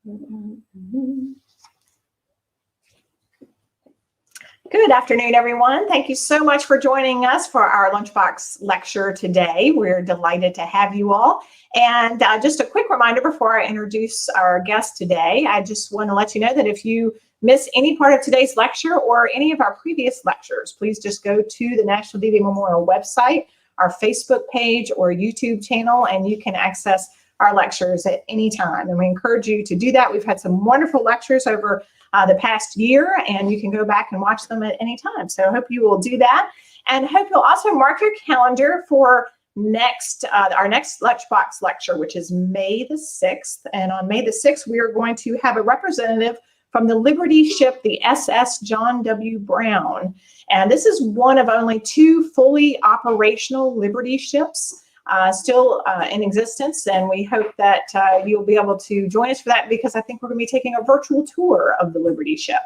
Good afternoon, everyone. Thank you so much for joining us for our Lunchbox lecture today. We're delighted to have you all. And just a quick reminder before I introduce our guest today, I just want to let you know that if you miss any part of today's lecture or any of our previous lectures, please just go to the National D-Day Memorial website, our Facebook page or YouTube channel, and you can access our lectures at any time. And we encourage you to do that. We've had some wonderful lectures over the past year, and you can go back and watch them at any time. So I hope you will do that, and hope you'll also mark your calendar for our next Lunchbox lecture, which is May the 6th. And on May the 6th, we are going to have a representative from the Liberty ship, the SS John W. Brown. And this is one of only 2 fully operational Liberty ships still in existence, and we hope that you'll be able to join us for that, because I think we're going to be taking a virtual tour of the Liberty ship.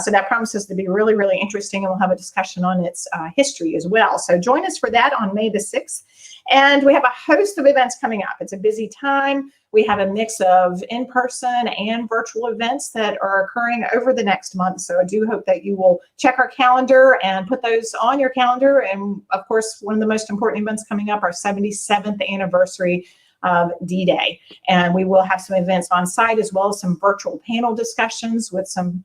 So that promises to be really, really interesting, and we'll have a discussion on its history as well. So join us for that on May the 6th. And we have a host of events coming up. It's a busy time. We have a mix of in-person and virtual events that are occurring over the next month. So I do hope that you will check our calendar and put those on your calendar. And of course, one of the most important events coming up, our 77th anniversary of D-Day. And we will have some events on site, as well as some virtual panel discussions with some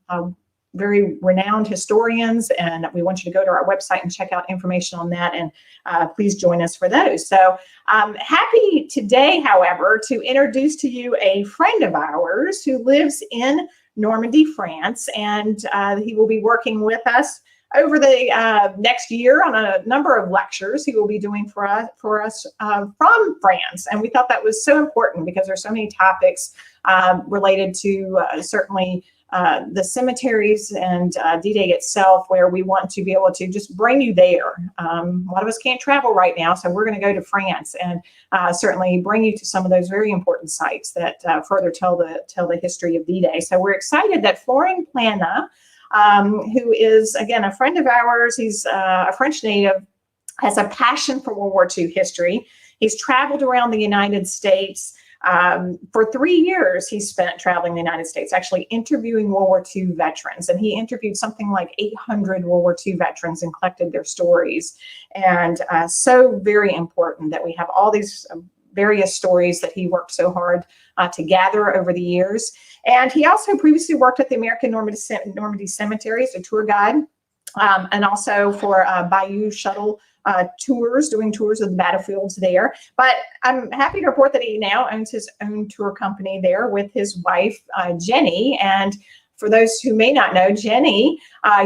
very renowned historians, and we want you to go to our website and check out information on that, and please join us for those. So I'm happy today, however, to introduce to you a friend of ours who lives in Normandy, France, and he will be working with us over the next year on a number of lectures he will be doing for us from France. And we thought that was so important, because there's so many topics related to certainly the cemeteries and D-Day itself, where we want to be able to just bring you there. A lot of us can't travel right now, so we're going to go to France and certainly bring you to some of those very important sites that further tell the history of D-Day. So we're excited that Florent Plana, who is, again, a friend of ours, he's a French native, has a passion for World War II history. He's traveled around the United States. For 3 years, he spent traveling the United States, actually interviewing World War II veterans. And he interviewed something like 800 World War II veterans and collected their stories. And so very important that we have all these various stories that he worked so hard to gather over the years. And he also previously worked at the American Normandy Cemeteries, a tour guide, and also for Bayou Shuttle tours, doing tours of the battlefields there. But I'm happy to report that he now owns his own tour company there with his wife, Jenny. And for those who may not know, Jenny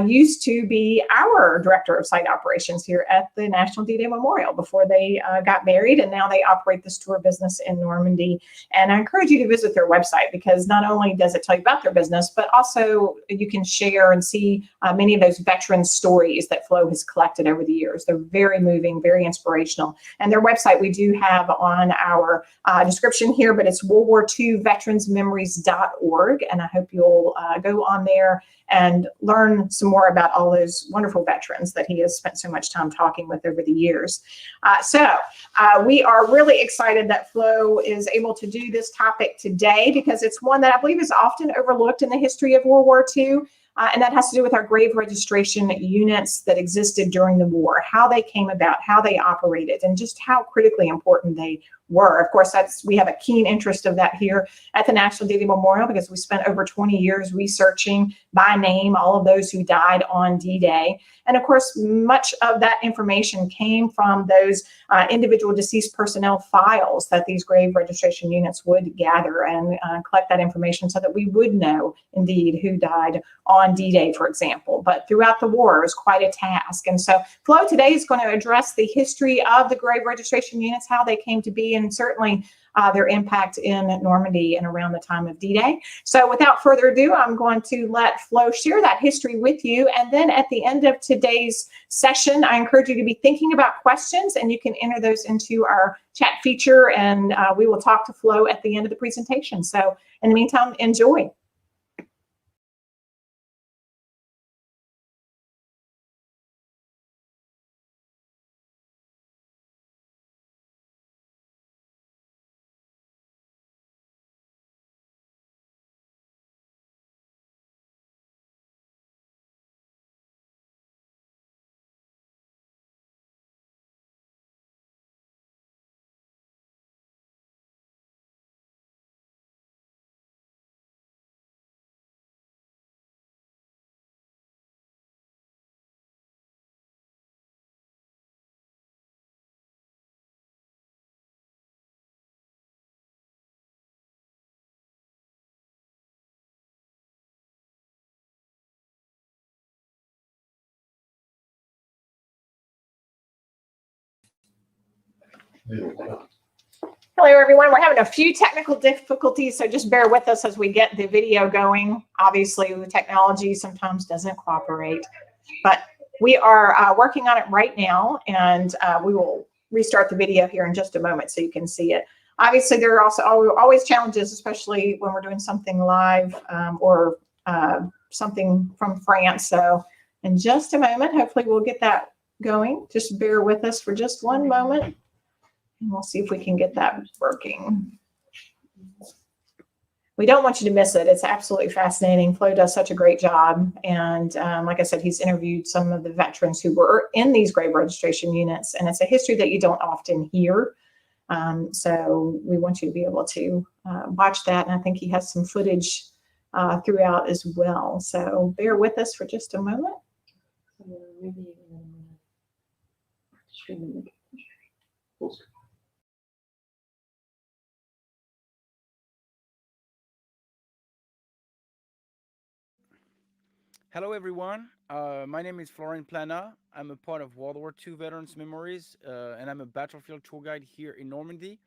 used to be our director of site operations here at the National D-Day Memorial before they got married, and now they operate this tour business in Normandy. And I encourage you to visit their website, because not only does it tell you about their business, but also you can share and see many of those veteran stories that Flo has collected over the years. They're very moving, very inspirational. And their website we do have on our description here, but it's WWII and I hope you'll go on there and learn some more about all those wonderful veterans that he has spent so much time talking with over the years. So we are really excited that Flo is able to do this topic today, because it's one that I believe is often overlooked in the history of World War II. And that has to do with our grave registration units that existed during the war, how they came about, how they operated, and just how critically important they were. Of course, we have a keen interest of that here at the National D-Day Memorial, because we spent over 20 years researching by name all of those who died on D-Day. And of course, much of that information came from those individual deceased personnel files that these grave registration units would gather and collect that information, so that we would know indeed who died on D-Day, for example. But throughout the war, it was quite a task. And so Flo today is going to address the history of the grave registration units, how they came to be, and certainly their impact in Normandy and around the time of D-Day. So without further ado, I'm going to let Flo share that history with you. And then at the end of today's session, I encourage you to be thinking about questions, and you can enter those into our chat feature, and we will talk to Flo at the end of the presentation. So in the meantime, enjoy. Hello, everyone. We're having a few technical difficulties, so just bear with us as we get the video going. Obviously, the technology sometimes doesn't cooperate, but we are working on it right now, and we will restart the video here in just a moment so you can see it. Obviously, there are also always challenges, especially when we're doing something live or something from France. So in just a moment, hopefully we'll get that going. Just bear with us for just one moment. And we'll see if we can get that working. We don't want you to miss it. It's absolutely fascinating. Flo does such a great job. And like I said, he's interviewed some of the veterans who were in these grave registration units. And it's a history that you don't often hear. So we want you to be able to watch that. And I think he has some footage throughout as well. So bear with us for just a moment. Hello, everyone. My name is Florent Plana. I'm a part of World War II Veterans Memories, and I'm a battlefield tour guide here in Normandy.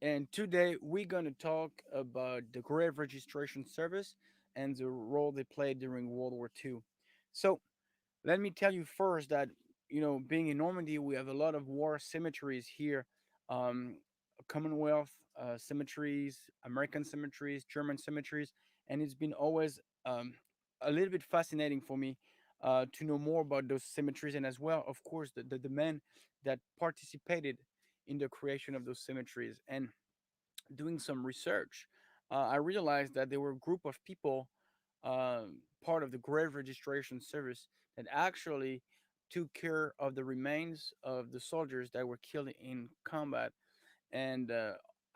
And today we're going to talk about the Grave Registration Service and the role they played during World War II. So, let me tell you first that, being in Normandy, we have a lot of war cemeteries here, um, Commonwealth cemeteries, American cemeteries, German cemeteries, and it's been always a little bit fascinating for me to know more about those cemeteries, and as well, of course, the men that participated in the creation of those cemeteries. And doing some research, I realized that there were a group of people, part of the grave registration service, that actually took care of the remains of the soldiers that were killed in combat, and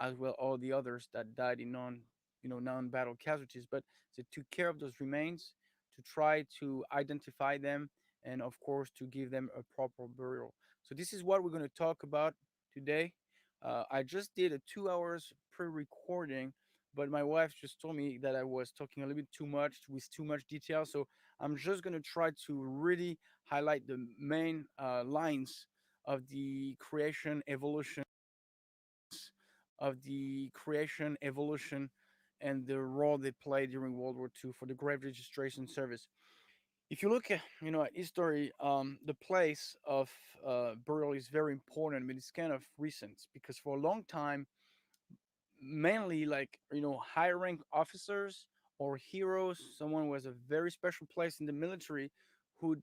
as well all the others that died in non-battle casualties. But they took care of those remains to try to identify them, and of course to give them a proper burial. So this is what we're going to talk about today. I just did a 2 hours pre-recording, but my wife just told me that I was talking a little bit too much with too much detail. So I'm just going to try to really highlight the main lines of the evolution, and the role they played during World War II for the Grave Registration Service. If you look at at history, the place of burial is very important, but it's kind of recent because for a long time, mainly like high rank officers or heroes, someone who has a very special place in the military, who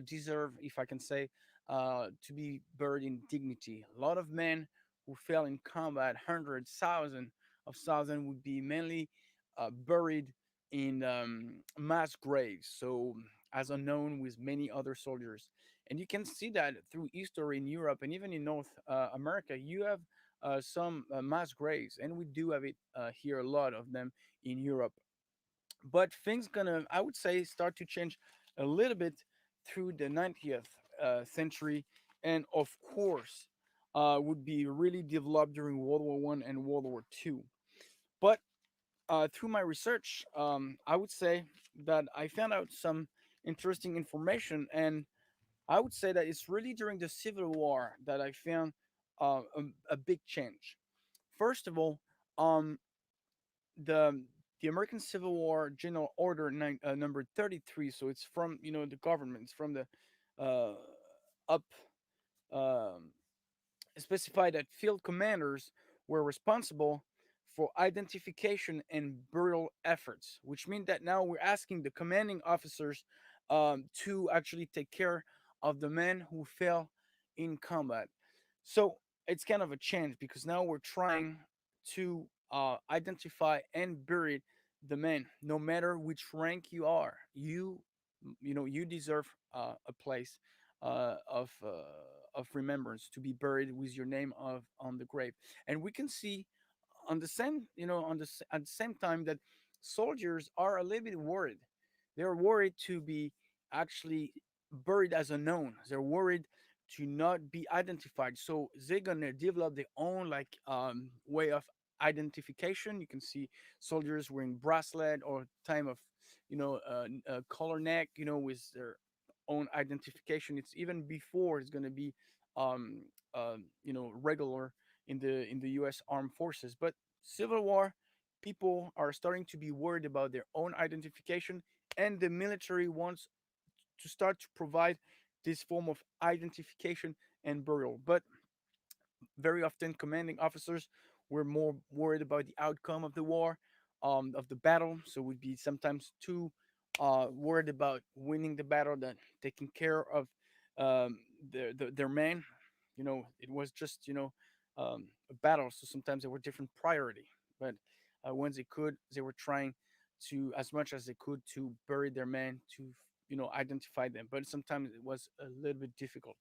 deserve, if I can say, to be buried in dignity. A lot of men who fell in combat, hundreds, thousands would be mainly buried in mass graves, so as unknown with many other soldiers. And you can see that through history in Europe and even in North America. You have some mass graves, and we do have it here, a lot of them in Europe. But things gonna, I would say, start to change a little bit through the 90th century, and of course, would be really developed during World War One and World War Two. But through my research, I would say that I found out some interesting information, and I would say that it's really during the Civil War that I found a big change. First of all, um, the the American Civil War General Order number 33. So it's from the government. It's from the uh, up. Um, specified that field commanders were responsible for identification and burial efforts, which means that now we're asking the commanding officers to actually take care of the men who fell in combat. So it's kind of a change because now we're trying to identify and bury the men, no matter which rank you are. You deserve a place of remembrance to be buried with your name of on the grave. And we can see on the same at the same time that soldiers are a little bit worried. They're worried to be actually buried as unknown. They're worried to not be identified, so they're gonna develop their own like way of identification. You can see soldiers wearing bracelet or time of collar neck, with their own identification. It's even before it's going to be um regular in the U.S. Armed Forces. But Civil War, people are starting to be worried about their own identification, and the military wants to start to provide this form of identification and burial. But very often, commanding officers were more worried about the outcome of the war, of the battle. So would be sometimes too worried about winning the battle than taking care of their men. It was just a battle. So sometimes there were different priority, but once they could, they were trying to as much as they could to bury their men to identify them. But sometimes it was a little bit difficult.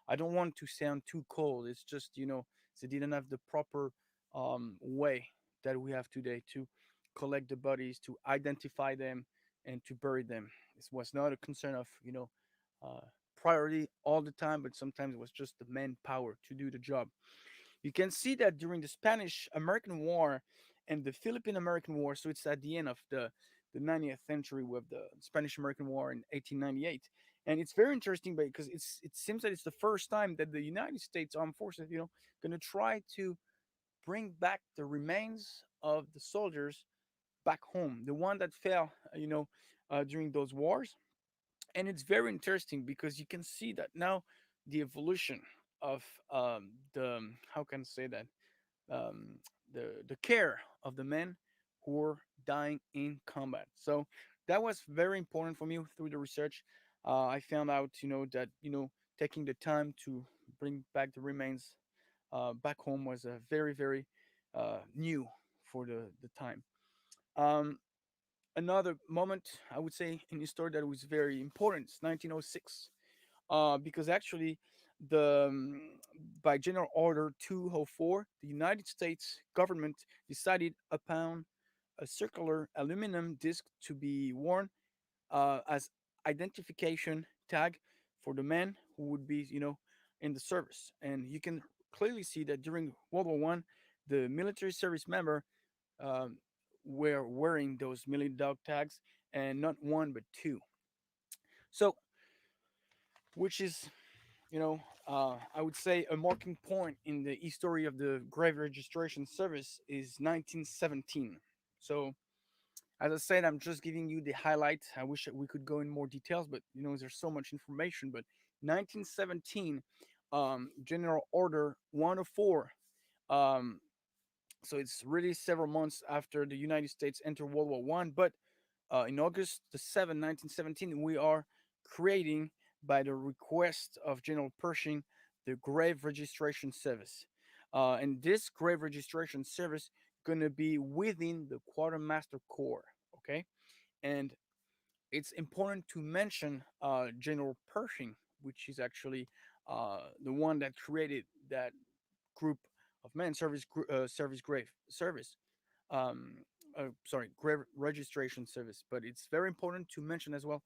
I don't want to sound too cold. It's just they didn't have the proper way that we have today to collect the bodies, to identify them, and to bury them. This was not a concern of uh, priority all the time, but sometimes it was just the manpower to do the job. You can see that during the Spanish American War and the Philippine American War. So it's at the end of the 20th century with the Spanish American War in 1898. And it's very interesting because it seems that it's the first time that the United States Armed Forces, going to try to bring back the remains of the soldiers back home, the one that fell, during those wars. And it's very interesting because you can see that now the evolution of the how can I say that um, the care of the men who were dying in combat. So that was very important for me through the research. I found out, that taking the time to bring back the remains back home was a very very new for the time. Um, Another moment I would say in the story that was very important is 1906, because actually the by General Order 204, the United States government decided upon a circular aluminum disc to be worn as identification tag for the men who would be, in the service. And you can clearly see that during World War One, the military service member um, were wearing those military dog tags, and not one but two. So, which is I would say a marking point in the history of the grave registration service is 1917. So, as I said, I'm just giving you the highlight. I wish that we could go in more details, but there's so much information. But 1917, General Order 104. Um, so it's really several months after the United States entered World War One. But in August the 7th, 1917, we are creating, by the request of General Pershing, the Grave Registration Service. And this Grave Registration Service going to be within the Quartermaster Corps. Okay, and it's important to mention General Pershing, which is actually the one that created that group of men, service grave service. Um, sorry, grave registration service. But it's very important to mention as well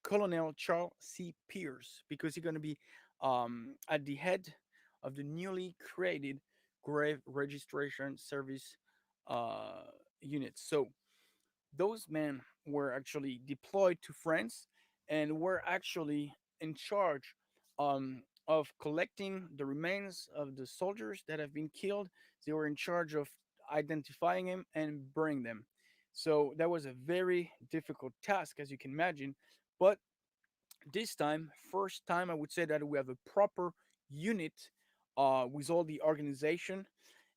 Colonel Charles C. Pierce, because he's going to be at the head of the newly created grave registration service uh, unit. So those men were actually deployed to France and were actually in charge of collecting the remains of the soldiers that have been killed. They were in charge of identifying them and burying them. So that was a very difficult task, as you can imagine. But this time, first time, I would say that we have a proper unit with all the organization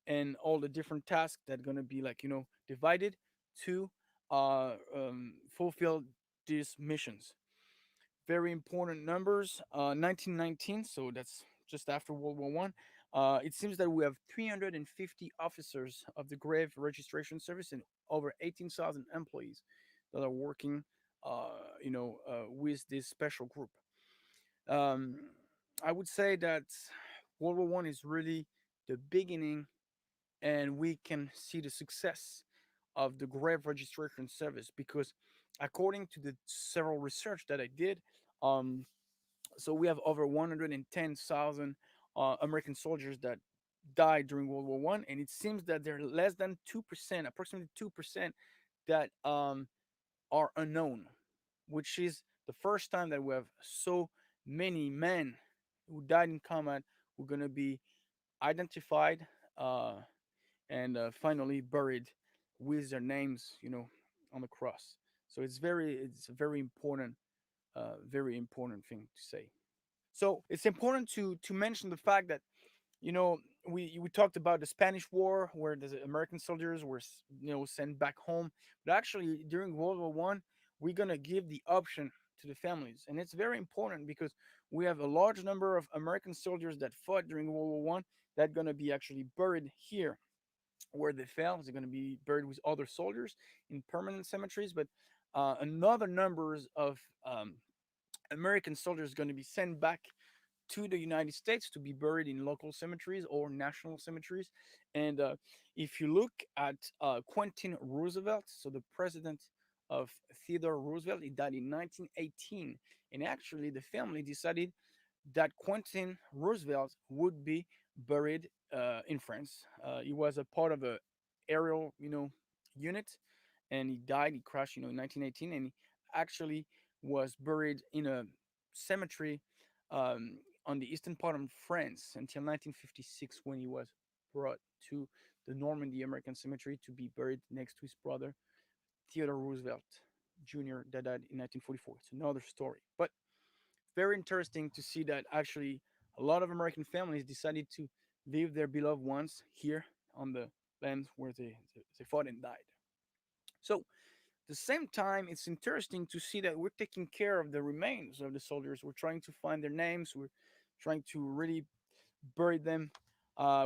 and all the different tasks that are going to be like divided to fulfill these missions. Very important numbers. 1919, so that's just after World War One. It seems that we have 350 officers of the grave registration service and over 18,000 employees that are working with this special group. um, I would say that World War One is really the beginning, and we can see the success of the grave registration service because, according to the several research that I did, um, so we have over 110,000 American soldiers that died during World War One, and it seems that there are less than 2%, approximately 2%, that are unknown, which is the first time that we have so many men who died in combat who are going to be identified uh, and finally buried with their names, on the cross. So it's a very important thing to say. So it's important to mention the fact that you know we talked about the Spanish War where the American soldiers were sent back home, but actually during World War I we're gonna give the option to the families, and it's very important because we have a large number of American soldiers that fought during World War I that gonna be actually buried here where they fell. They're gonna be buried with other soldiers in permanent cemeteries, but another numbers of American soldiers going to be sent back to the United States to be buried in local cemeteries or national cemeteries. And if you look at Quentin Roosevelt, so the president of Theodore Roosevelt, he died in 1918. And actually, the family decided that Quentin Roosevelt would be buried in France. He was a part of a aerial, unit, and he died. He crashed, in 1918, and he actually was buried in a cemetery on the eastern part of France until 1956, when he was brought to the Normandy American Cemetery to be buried next to his brother Theodore Roosevelt Jr. that died in 1944. It's another story, but very interesting to see that actually a lot of American families decided to leave their beloved ones here on the land where they fought and died. So the same time, it's interesting to see that we're taking care of the remains of the soldiers. We're trying to find their names. We're trying to really bury them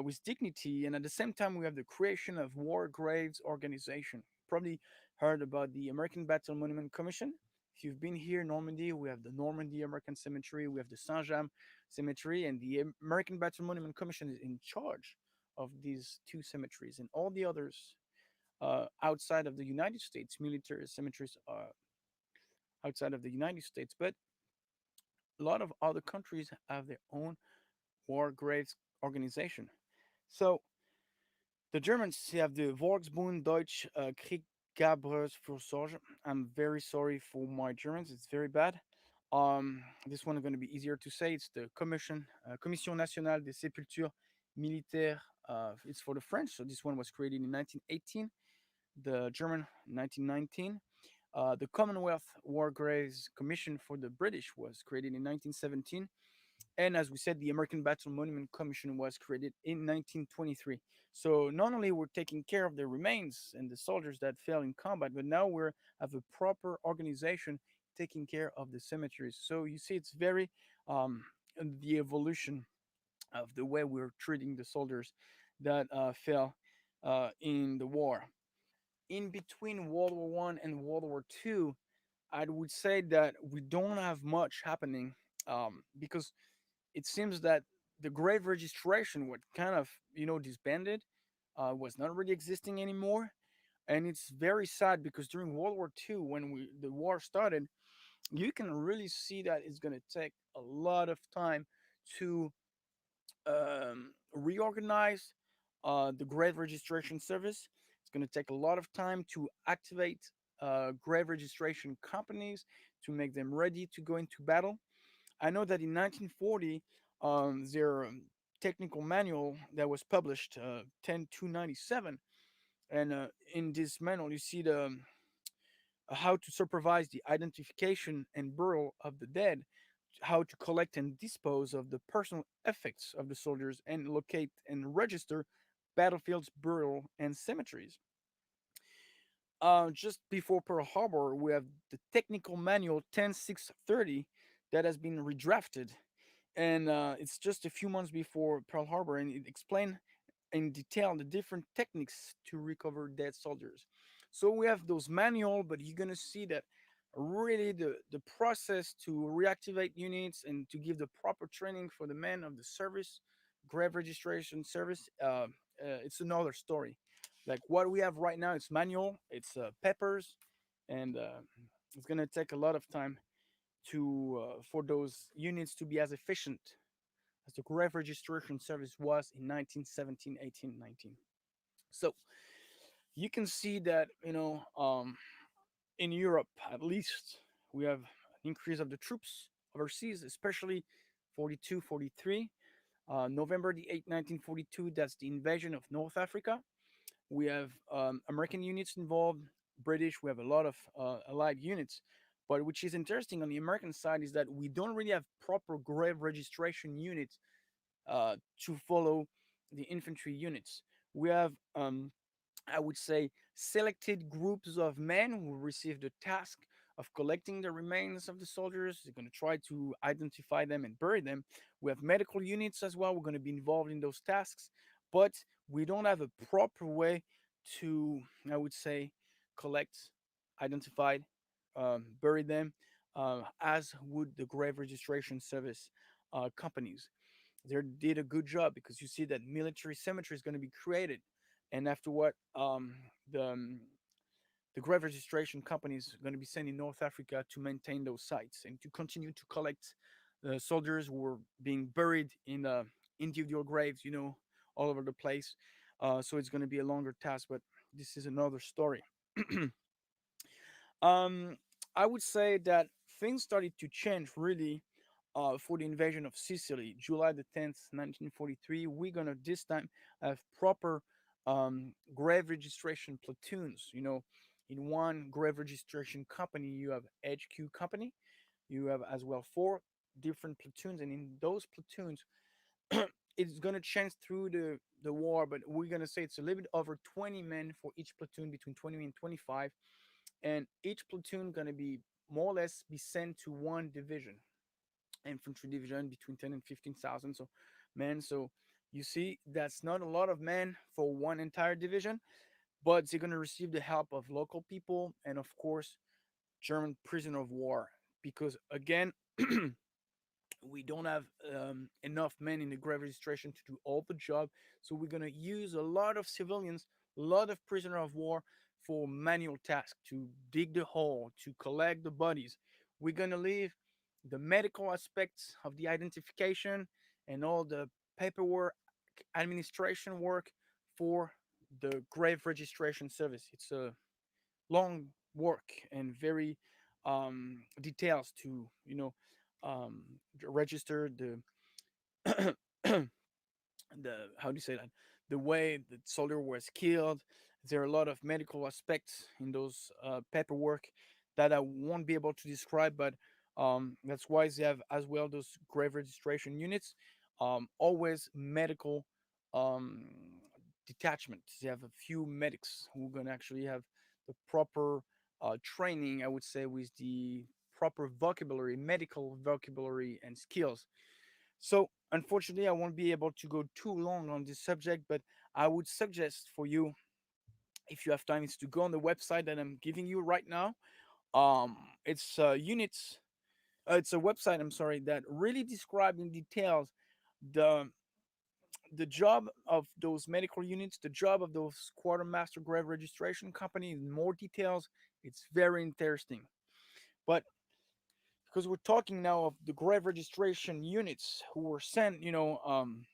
with dignity. And at the same time, we have the creation of war graves organization. Probably heard about the American Battle Monument Commission. If you've been here in Normandy, we have the Normandy American Cemetery, we have the Saint-James Cemetery, and the American Battle Monument Commission is in charge of these two cemeteries, and all the others outside of the United States, military cemeteries outside of the United States. But a lot of other countries have their own war graves organization. So the Germans have the Volksbund Deutsche Kriegsgräberfürsorge. I'm very sorry for my Germans; it's very bad. This one is going to be easier to say. It's the Commission Nationale des Sépultures Militaires. It's for the French. So this one was created in 1918. The German 1919. The Commonwealth War Graves Commission for the British was created in 1917. And as we said, the American Battle Monument Commission was created in 1923. So not only we're taking care of the remains and the soldiers that fell in combat, but now we have a proper organization taking care of the cemeteries. So you see, it's very the evolution of the way we're treating the soldiers that fell in the war. In between World War I and World War II, I would say that we don't have much happening because it seems that the grave registration, what kind of disbanded, was not really existing anymore, and it's very sad because during World War II, when the war started, you can really see that it's going to take a lot of time to reorganize the grave registration service. It's going to take a lot of time to activate grave registration companies to make them ready to go into battle. I know that in 1940, their technical manual that was published, 10297, and in this manual you see the how to supervise the identification and burial of the dead, how to collect and dispose of the personal effects of the soldiers, and locate and register battlefields, burial, and cemeteries. Just before Pearl Harbor, we have the technical manual 10630 that has been redrafted, and it's just a few months before Pearl Harbor, and it explains in detail the different techniques to recover dead soldiers. So we have those manual, but you're gonna see that really the process to reactivate units and to give the proper training for the men of the service, grave registration service, it's another story. Like what we have right now, it's manual, it's peppers, and it's gonna take a lot of time to for those units to be as efficient as the grave registration service was in 1917, 18, 19. So you can see that in Europe at least we have an increase of the troops overseas, especially 42, 43. November the 8th, 1942, that's the invasion of North Africa. We have American units involved, British, we have a lot of Allied units. But which is interesting on the American side is that we don't really have proper grave registration units to follow the infantry units. We have, I would say, selected groups of men who receive the task of collecting the remains of the soldiers. They're going to try to identify them and bury them. We have medical units as well. We're going to be involved in those tasks, but we don't have a proper way to, I would say, collect, identify, bury them, as would the grave registration service companies. They did a good job because you see that military cemetery is going to be created, and after what the the grave registration companies are going to be sent in North Africa to maintain those sites and to continue to collect soldiers who were being buried in individual graves, all over the place. So it's going to be a longer task, but this is another story. um, I would say that things started to change really for the invasion of Sicily, July the 10th, 1943. We're gonna this time have proper grave registration platoons. In one grave registration company, you have HQ company. You have as well four different platoons, and in those platoons, it's gonna change through the war, but we're gonna say it's a little bit over 20 men for each platoon, between 20 and 25, and each platoon gonna be more or less be sent to one division, infantry division, between 10 and 15,000 so men. So you see, that's not a lot of men for one entire division, but they're gonna receive the help of local people and of course German prisoner of war, because again, we don't have enough men in the grave registration to do all the job. So we're going to use a lot of civilians, a lot of prisoner of war for manual tasks, to dig the hole, to collect the bodies. We're going to leave the medical aspects of the identification and all the paperwork, administration work for the grave registration service. It's a long work and very details to um, register the the how do you say that, the way the soldier was killed. There are a lot of medical aspects in those paperwork that I won't be able to describe, but that's why they have as well those grave registration units, always medical um, detachments. They have a few medics who are going to actually have the proper training, I would say, with the proper vocabulary, medical vocabulary and skills. So, unfortunately, I won't be able to go too long on this subject, but I would suggest for you, if you have time, is to go on the website that I'm giving you right now. It's units. It's a website. I'm sorry, that really describe in details the the job of those medical units, the job of those quartermaster grave registration company in more details. It's very interesting. But because we're talking now of the grave registration units who were sent, um,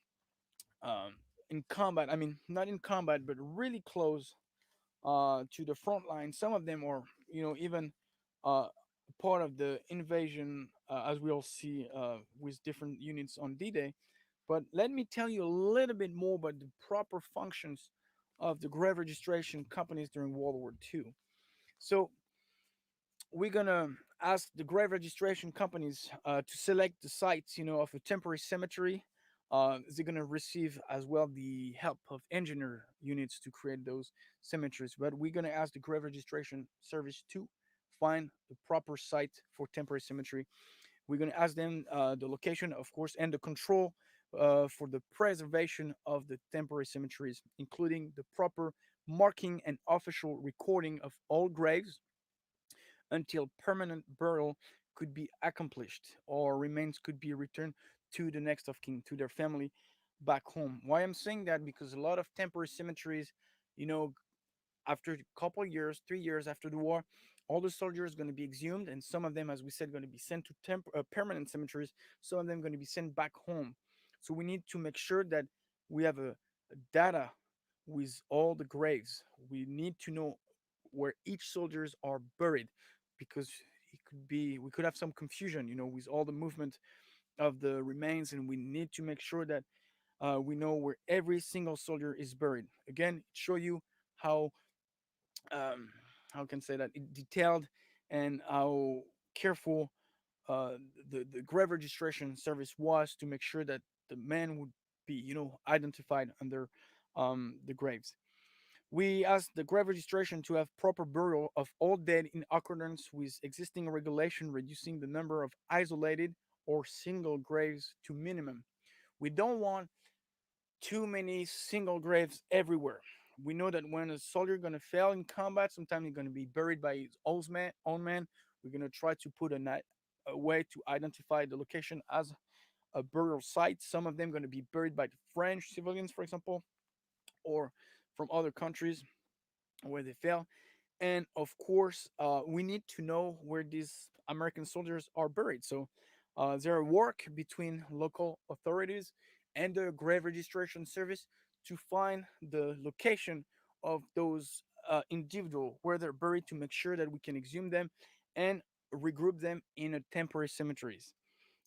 in combat. I mean, not in combat, but really close to the front line. Some of them are, even part of the invasion, as we'll see with different units on D-Day. But let me tell you a little bit more about the proper functions of the grave registration companies during World War II. So we're gonna ask the grave registration companies to select the sites, of a temporary cemetery. They're gonna receive as well the help of engineer units to create those cemeteries. But we're gonna ask the grave registration service to find the proper site for temporary cemetery. We're gonna ask them the location, of course, and the control for the preservation of the temporary cemeteries, including the proper marking and official recording of all graves until permanent burial could be accomplished or remains could be returned to the next of kin, to their family back home. Why I'm saying that? Because a lot of temporary cemeteries, you know, after a couple of years, 3 years after the war, all the soldiers are going to be exhumed, and some of them, as we said, going to be sent to permanent cemeteries. Some of them going to be sent back home. So we need to make sure that we have a data with all the graves. We need to know where each soldiers are buried, because we could have some confusion, with all the movement of the remains, and we need to make sure that We know where every single soldier is buried. Again, it show you how um, how can I say that detailed and how careful the grave registration service was to make sure that the man would be, identified under the graves. We asked the grave registration to have proper burial of all dead in accordance with existing regulation, reducing the number of isolated or single graves to minimum. We don't want too many single graves everywhere. We know that when a soldier is going to fail in combat, sometimes he's going to be buried by his own man. We're going to try to put a way to identify the location as a burial site. Some of them going to be buried by the French civilians, for example, or from other countries where they fell. And of course, we need to know where these American soldiers are buried. So there work between local authorities and the grave registration service to find the location of those individual where they're buried to make sure that we can exhume them and regroup them in a temporary cemeteries.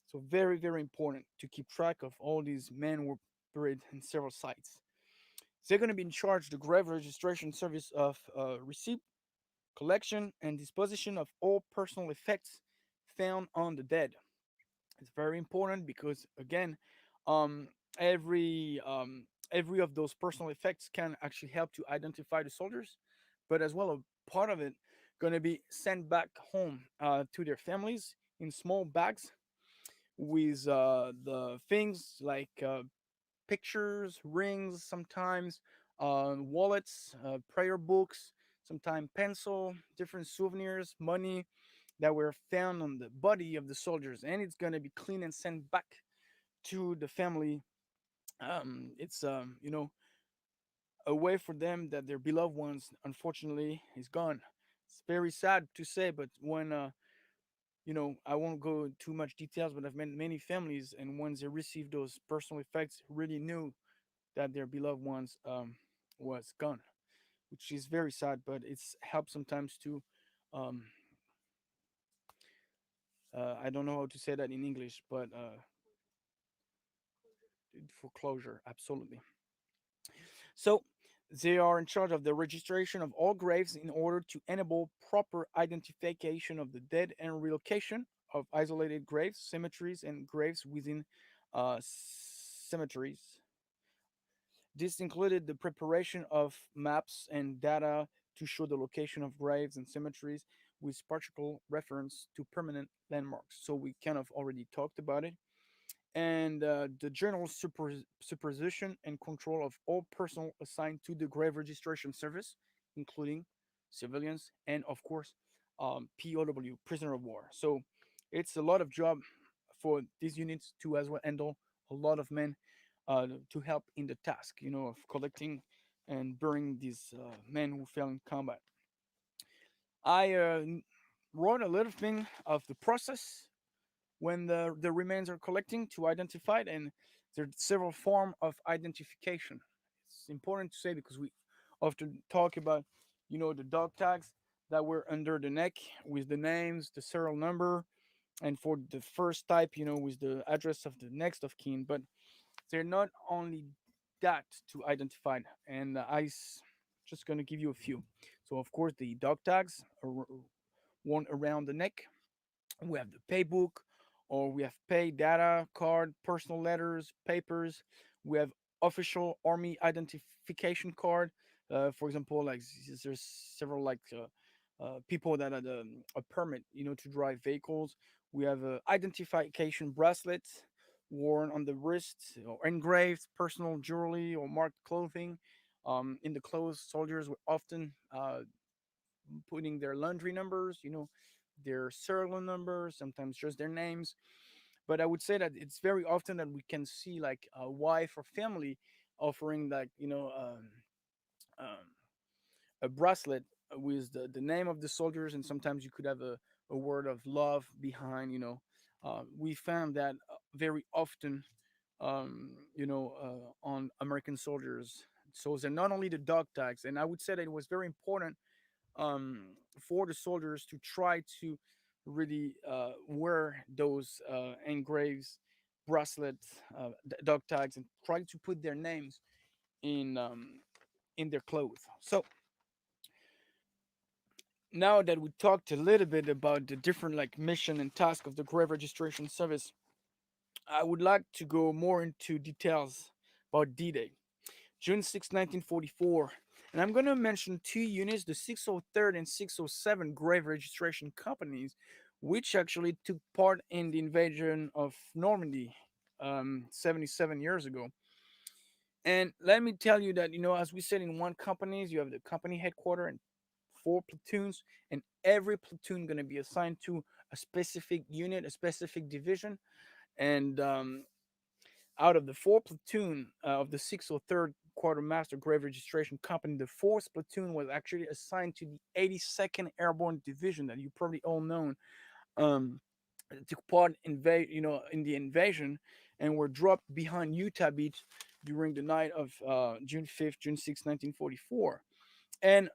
So very, very important to keep track of all these men who were buried in several sites. They're going to be in charge the grave registration service of receipt, collection, and disposition of all personal effects found on the dead. It's very important because again, um, every of those personal effects can actually help to identify the soldiers, but as well a part of it going to be sent back home to their families in small bags with the things like pictures, rings, sometimes wallets, prayer books, sometimes pencil, different souvenirs, money that were found on the body of the soldiers, and it's gonna be cleaned and sent back to the family. It's a way for them that their beloved ones, unfortunately, is gone. It's very sad to say, but when I won't go too much details, but I've met many families, and once they received those personal effects, really knew that their beloved ones was gone, which is very sad. But it's helped sometimes to, um, I don't know how to say that in English, but for closure, absolutely. So they are in charge of the registration of all graves in order to enable proper identification of the dead and relocation of isolated graves, cemeteries, and graves within cemeteries. This included the preparation of maps and data to show the location of graves and cemeteries with particular reference to permanent landmarks. So we kind of already talked about it. And the general supervision and control of all personnel assigned to the grave registration service, including civilians and, of course, POW, prisoner of war. So it's a lot of job for these units to as well handle a lot of men to help in the task, of collecting and burying these men who fell in combat. I wrote a little thing of the process when the remains are collecting to identify it, and there are several forms of identification. It's important to say because we often talk about, the dog tags that were under the neck with the names, the serial number, and for the first type, with the address of the next of kin. But they're not only that to identify, and just going to give you a few. So, of course, the dog tags are worn around the neck. We have the pay book, or we have pay data card, personal letters, papers. We have official army identification card. For example, like there's several like people that had a permit, to drive vehicles. We have identification bracelets worn on the wrist, or engraved personal jewelry or marked clothing. In the clothes, soldiers were often putting their laundry numbers, their serial numbers, sometimes just their names. But I would say that it's very often that we can see like a wife or family offering like um, a bracelet with the name of the soldiers, and sometimes you could have a word of love behind. We found that very often, on American soldiers. So they're not only the dog tags, and I would say that it was very important for the soldiers to try to really wear those engraves bracelets, dog tags, and try to put their names in in their clothes. So now that we talked a little bit about the different like mission and task of the grave registration service, I would like to go more into details about D-Day, June 6, 1944. And I'm going to mention two units, the 603rd and 607 grave registration companies, which actually took part in the invasion of Normandy 77 years ago. And let me tell you that, as we said, in one companies, you have the company headquarters and four platoons, and every platoon going to be assigned to a specific unit, a specific division. And out of the four platoon of the 603rd Quartermaster Grave Registration Company, the fourth platoon was actually assigned to the 82nd Airborne Division that you probably all know. Um, took part in the invasion and were dropped behind Utah Beach during the night of June 5th, June 6th, 1944. And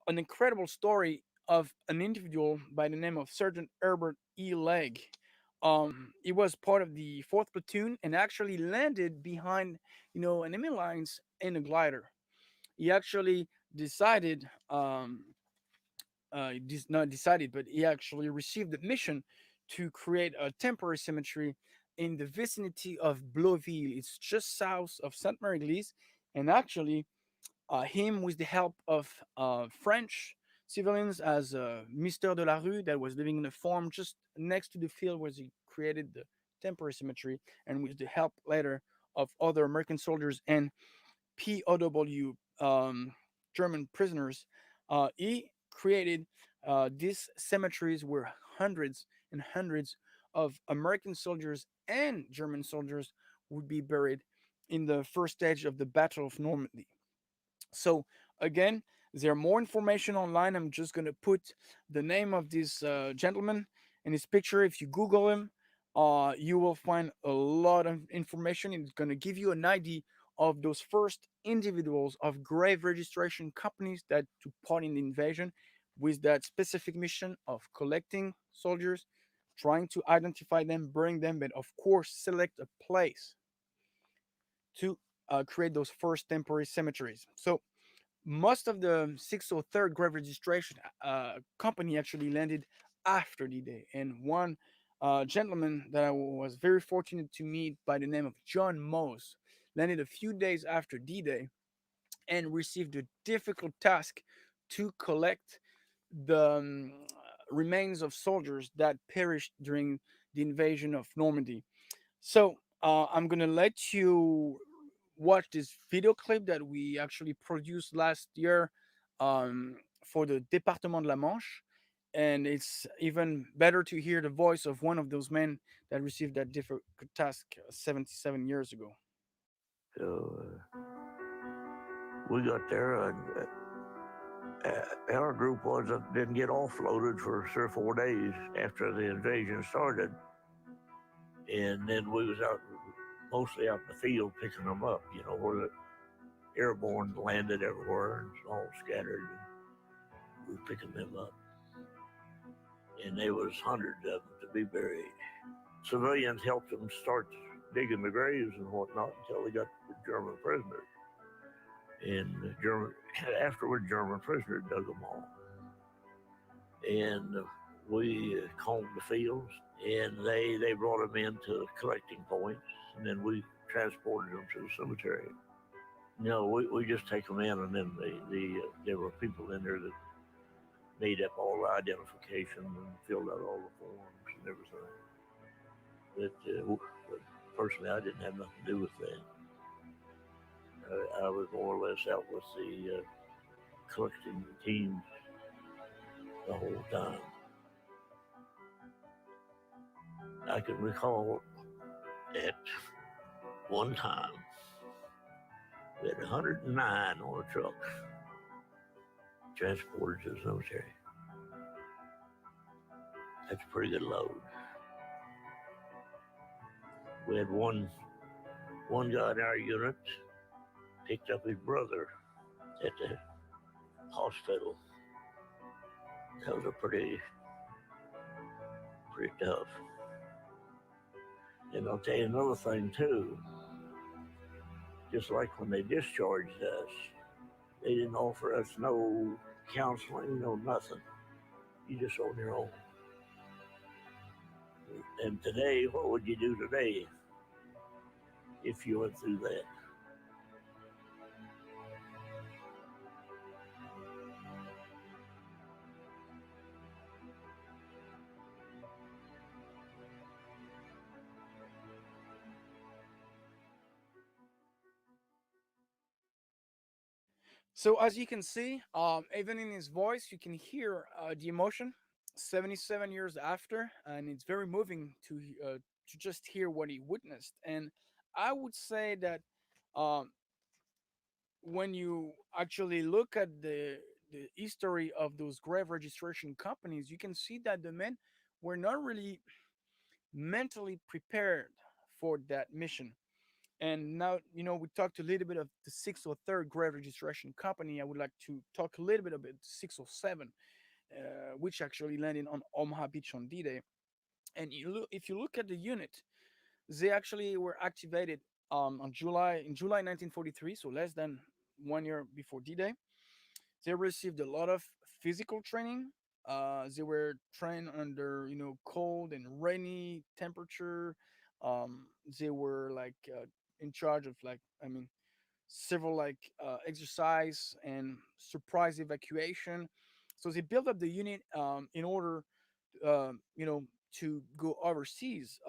an incredible story of an individual by the name of Sergeant Herbert E. Legg. He was part of the fourth platoon and actually landed behind, enemy lines in a glider. He actually decided, not decided, but he actually received the mission to create a temporary cemetery in the vicinity of Bleauville. It's just south of Sainte Marie Église, and actually him with the help of French civilians as Mister de la Rue that was living in a farm just next to the field where he created the temporary cemetery, and with the help later of other American soldiers and POW German prisoners, he created these cemeteries where hundreds and hundreds of American soldiers and German soldiers would be buried in the first stage of the Battle of Normandy. So again, there more information online. I'm just gonna put the name of this gentleman and his picture. If you Google him, you will find a lot of information. It's gonna give you an idea of those first individuals of grave registration companies that took part in the invasion, with that specific mission of collecting soldiers, trying to identify them, bring them, but of course select a place to create those first temporary cemeteries. So most of the 603rd grave registration company actually landed after D-Day. And one gentleman that I was very fortunate to meet by the name of John Mose landed a few days after D-Day and received the difficult task to collect the remains of soldiers that perished during the invasion of Normandy. So I'm gonna let you watch this video clip that we actually produced last year for the Département de la Manche, and it's even better to hear the voice of one of those men that received that difficult task 77 years ago. So we got there, and our group didn't get offloaded for 3 or 4 days after the invasion started, and then we was out mostly out in the field picking them up. Where the airborne landed everywhere and all scattered. And we were picking them up, and there was hundreds of them to be buried. Civilians helped them start digging the graves and whatnot until they got the German prisoners. And afterward, German prisoners dug them all. And we combed the fields, and they brought them into collecting points, and then we transported them to the cemetery. We just take them in, and then there were people in there that made up all the identification and filled out all the forms and everything. But personally, I didn't have nothing to do with that. I was more or less out with the collecting team the whole time. I can recall at one time we had 109 on a truck transported to the cemetery. That's a pretty good load. We had one guy in our unit picked up his brother at the hospital. That was pretty tough. And I'll tell you another thing too. Just like when they discharged us, they didn't offer us no counseling, no nothing. You just on your own. And today, what would you do today if you went through that? So as you can see, even in his voice, you can hear the emotion. 77 years after, and it's very moving to just hear what he witnessed. And I would say that um, when you actually look at the history of those grave registration companies, you can see that the men were not really mentally prepared for that mission. And now, we talked a little bit of the 603rd grave registration company. I would like to talk a little bit about the 607, which actually landed on Omaha Beach on D-Day. And if you look at the unit, they actually were activated in July 1943, so less than 1 year before D-Day. They received a lot of physical training. They were trained under cold and rainy temperature. They were like in charge of, like, I mean, several like exercise and surprise evacuation. So they built up the unit in order you know to go overseas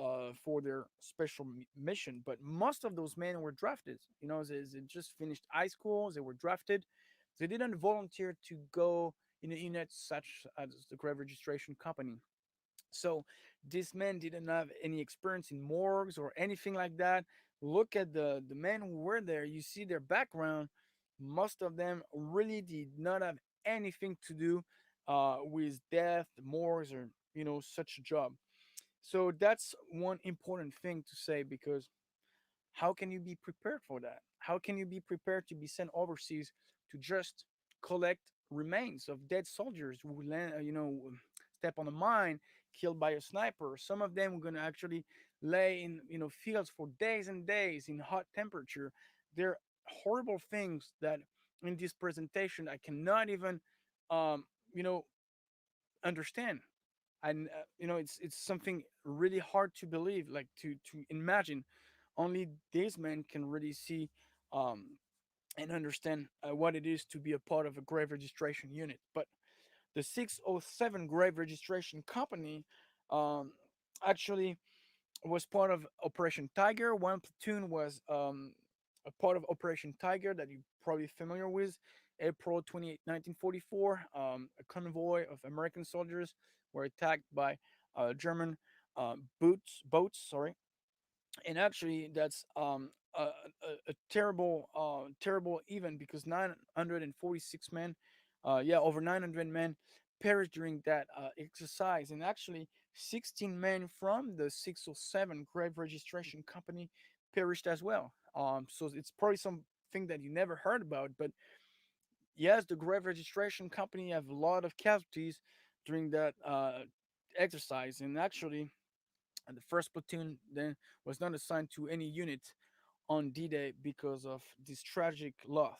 for their special mission. But most of those men were drafted. They just finished high school. They were drafted. They didn't volunteer to go in a unit such as the grave registration company. So these men didn't have any experience in morgues or anything like that. Look at the men who were there. You see their background. Most of them really did not have anything to do with death, morgues, or such a job. So that's one important thing to say, because how can you be prepared for that? How can you be prepared to be sent overseas to just collect remains of dead soldiers who land, step on a mine, killed by a sniper? Some of them were going to actually lay in, fields for days and days in hot temperature. They're horrible things that in this presentation I cannot even, um, you know, understand. And it's something really hard to believe, like to imagine. Only these men can really see um, and understand what it is to be a part of a grave registration unit. But the 607 grave registration company um, actually was part of Operation Tiger. One platoon was a part of Operation Tiger that you're probably familiar with. April 28, 1944, a convoy of American soldiers were attacked by German boats. Sorry, and actually that's a terrible terrible event, because 946 men, yeah, over 900 men perished during that exercise. And actually 16 men from the 607 grave registration company perished as well. So it's probably something that you never heard about, but yes, the grave registration company have a lot of casualties during that exercise. And actually the first platoon then was not assigned to any unit on D-Day because of this tragic loss.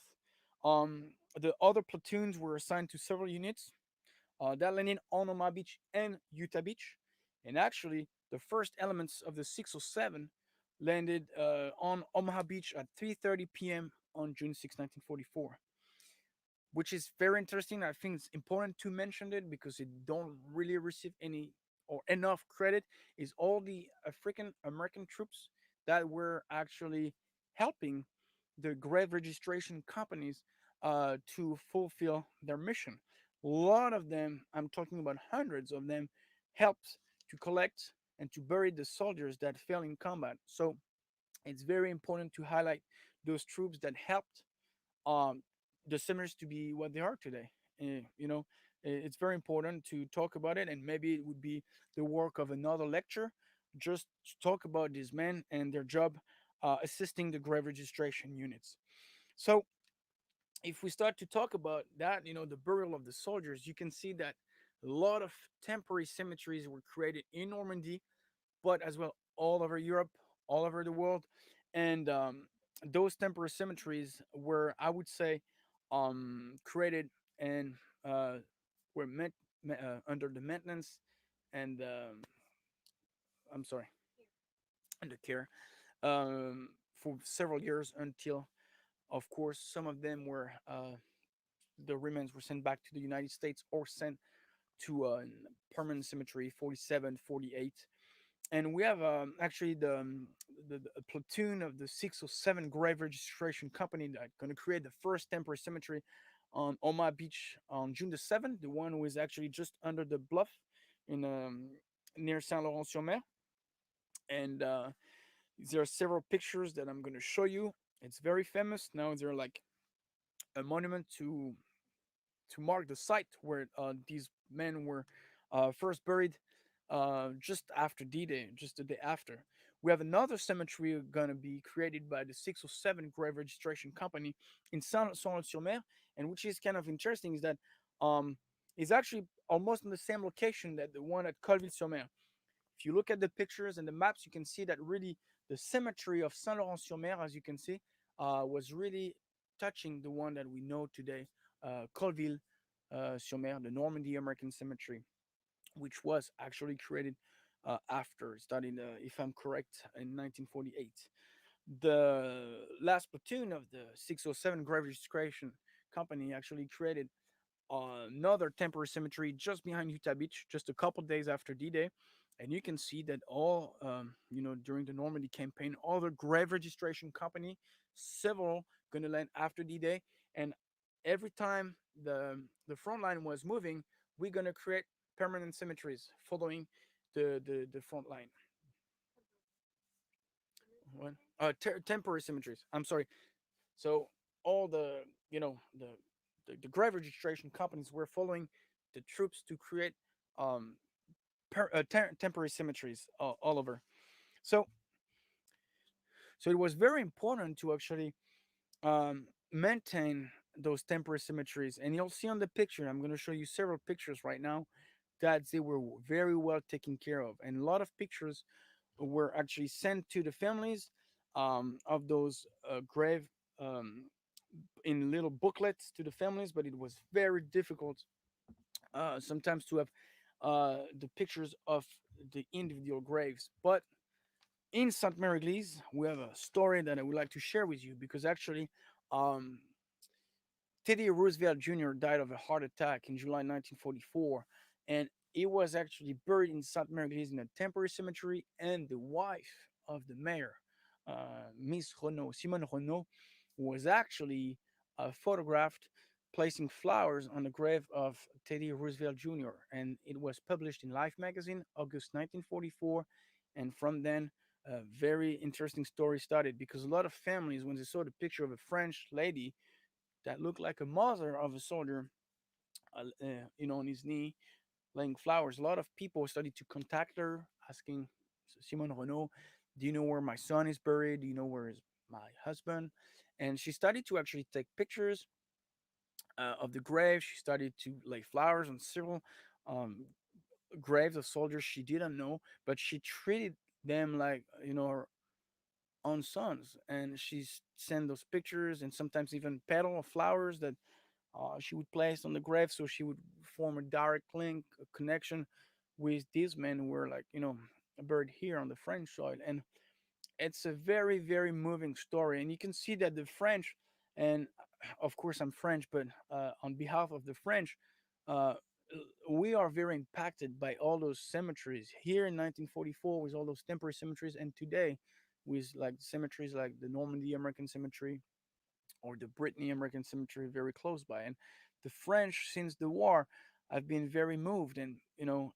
The other platoons were assigned to several units that landed on Omaha Beach and Utah Beach. And actually, the first elements of the 607 landed on Omaha Beach at 3:30 p.m. on June 6, 1944, which is very interesting. I think it's important to mention it because it don't really receive any or enough credit. Is all the African American troops that were actually helping the grave registration companies to fulfill their mission. A lot of them, I'm talking about hundreds of them, helped to collect and to bury the soldiers that fell in combat. So it's very important to highlight those troops that helped um, the seminars to be what they are today. It's very important to talk about it, and maybe it would be the work of another lecture just to talk about these men and their job assisting the grave registration units. So, if we start to talk about that, the burial of the soldiers, you can see that a lot of temporary cemeteries were created in Normandy, but as well all over Europe, all over the world. And those temporary cemeteries were, I would say, created and were under the maintenance and I'm sorry, under care for several years until, of course, some of them were the remains were sent back to the United States or sent to a permanent cemetery 47, 48. And we have actually the platoon of the 607 Grave Registration Company that going to create the first temporary cemetery on Omaha Beach on June the 7th, the one who is actually just under the bluff in near Saint Laurent sur Mer. And there are several pictures that I'm going to show you. It's very famous. Now they're like a monument to mark the site where these men were first buried just after D-Day, just the day after. We have another cemetery going to be created by the 607 Grave Registration Company in Saint-Laurent-sur-Mer, and which is kind of interesting is that um, it's actually almost in the same location that the one at Colville-sur-Mer. If you look at the pictures and the maps, you can see that really the cemetery of Saint-Laurent-sur-Mer, as you can see, was really touching the one that we know today, Colville sur Mer, the Normandy American Cemetery, which was actually created after, starting, if I'm correct, in 1948. The last platoon of the 607 Grave Registration Company actually created another temporary cemetery just behind Utah Beach, just a couple days after D-Day. And you can see that all, during the Normandy campaign, all the grave registration company, several going to land after D-Day. And every time the front line was moving, we're going to create permanent cemeteries following the front line. What? Temporary cemeteries. I'm sorry. So all you know, the grave registration companies were following the troops to create um, temporary cemeteries all over. So, so it was very important to actually maintain those temporary cemeteries. And you'll see on the picture, I'm going to show you several pictures right now that they were very well taken care of. And a lot of pictures were actually sent to the families of those grave um, in little booklets to the families, but it was very difficult sometimes to have the pictures of the individual graves. But in St. Mary Église, we have a story that I would like to share with you because actually, um, Teddy Roosevelt Jr. died of a heart attack in July 1944, and he was actually buried in St. Mary Église in a temporary cemetery. And the wife of the mayor, Miss Renault, Simone Renault, was actually photographed placing flowers on the grave of Teddy Roosevelt Jr. And it was published in Life magazine, August 1944. And from then, a very interesting story started because a lot of families, when they saw the picture of a French lady that looked like a mother of a soldier, on his knee, laying flowers. A lot of people started to contact her, asking Simone Renault, "Do you know where my son is buried? Do you know where is my husband?" And she started to actually take pictures of the grave. She started to lay flowers on several um, graves of soldiers she didn't know, but she treated them like her own sons, and she sent those pictures and sometimes even petal of flowers that she would place on the grave, so she would form a direct link, a connection with these men who were like, buried here on the French soil. And it's a very, very moving story. And you can see that the French, and of course I'm French, but on behalf of the French, uh, we are very impacted by all those cemeteries here in 1944 with all those temporary cemeteries, and today with like cemeteries like the Normandy American Cemetery or the Brittany American Cemetery very close by. And the French, since the war, have been very moved, and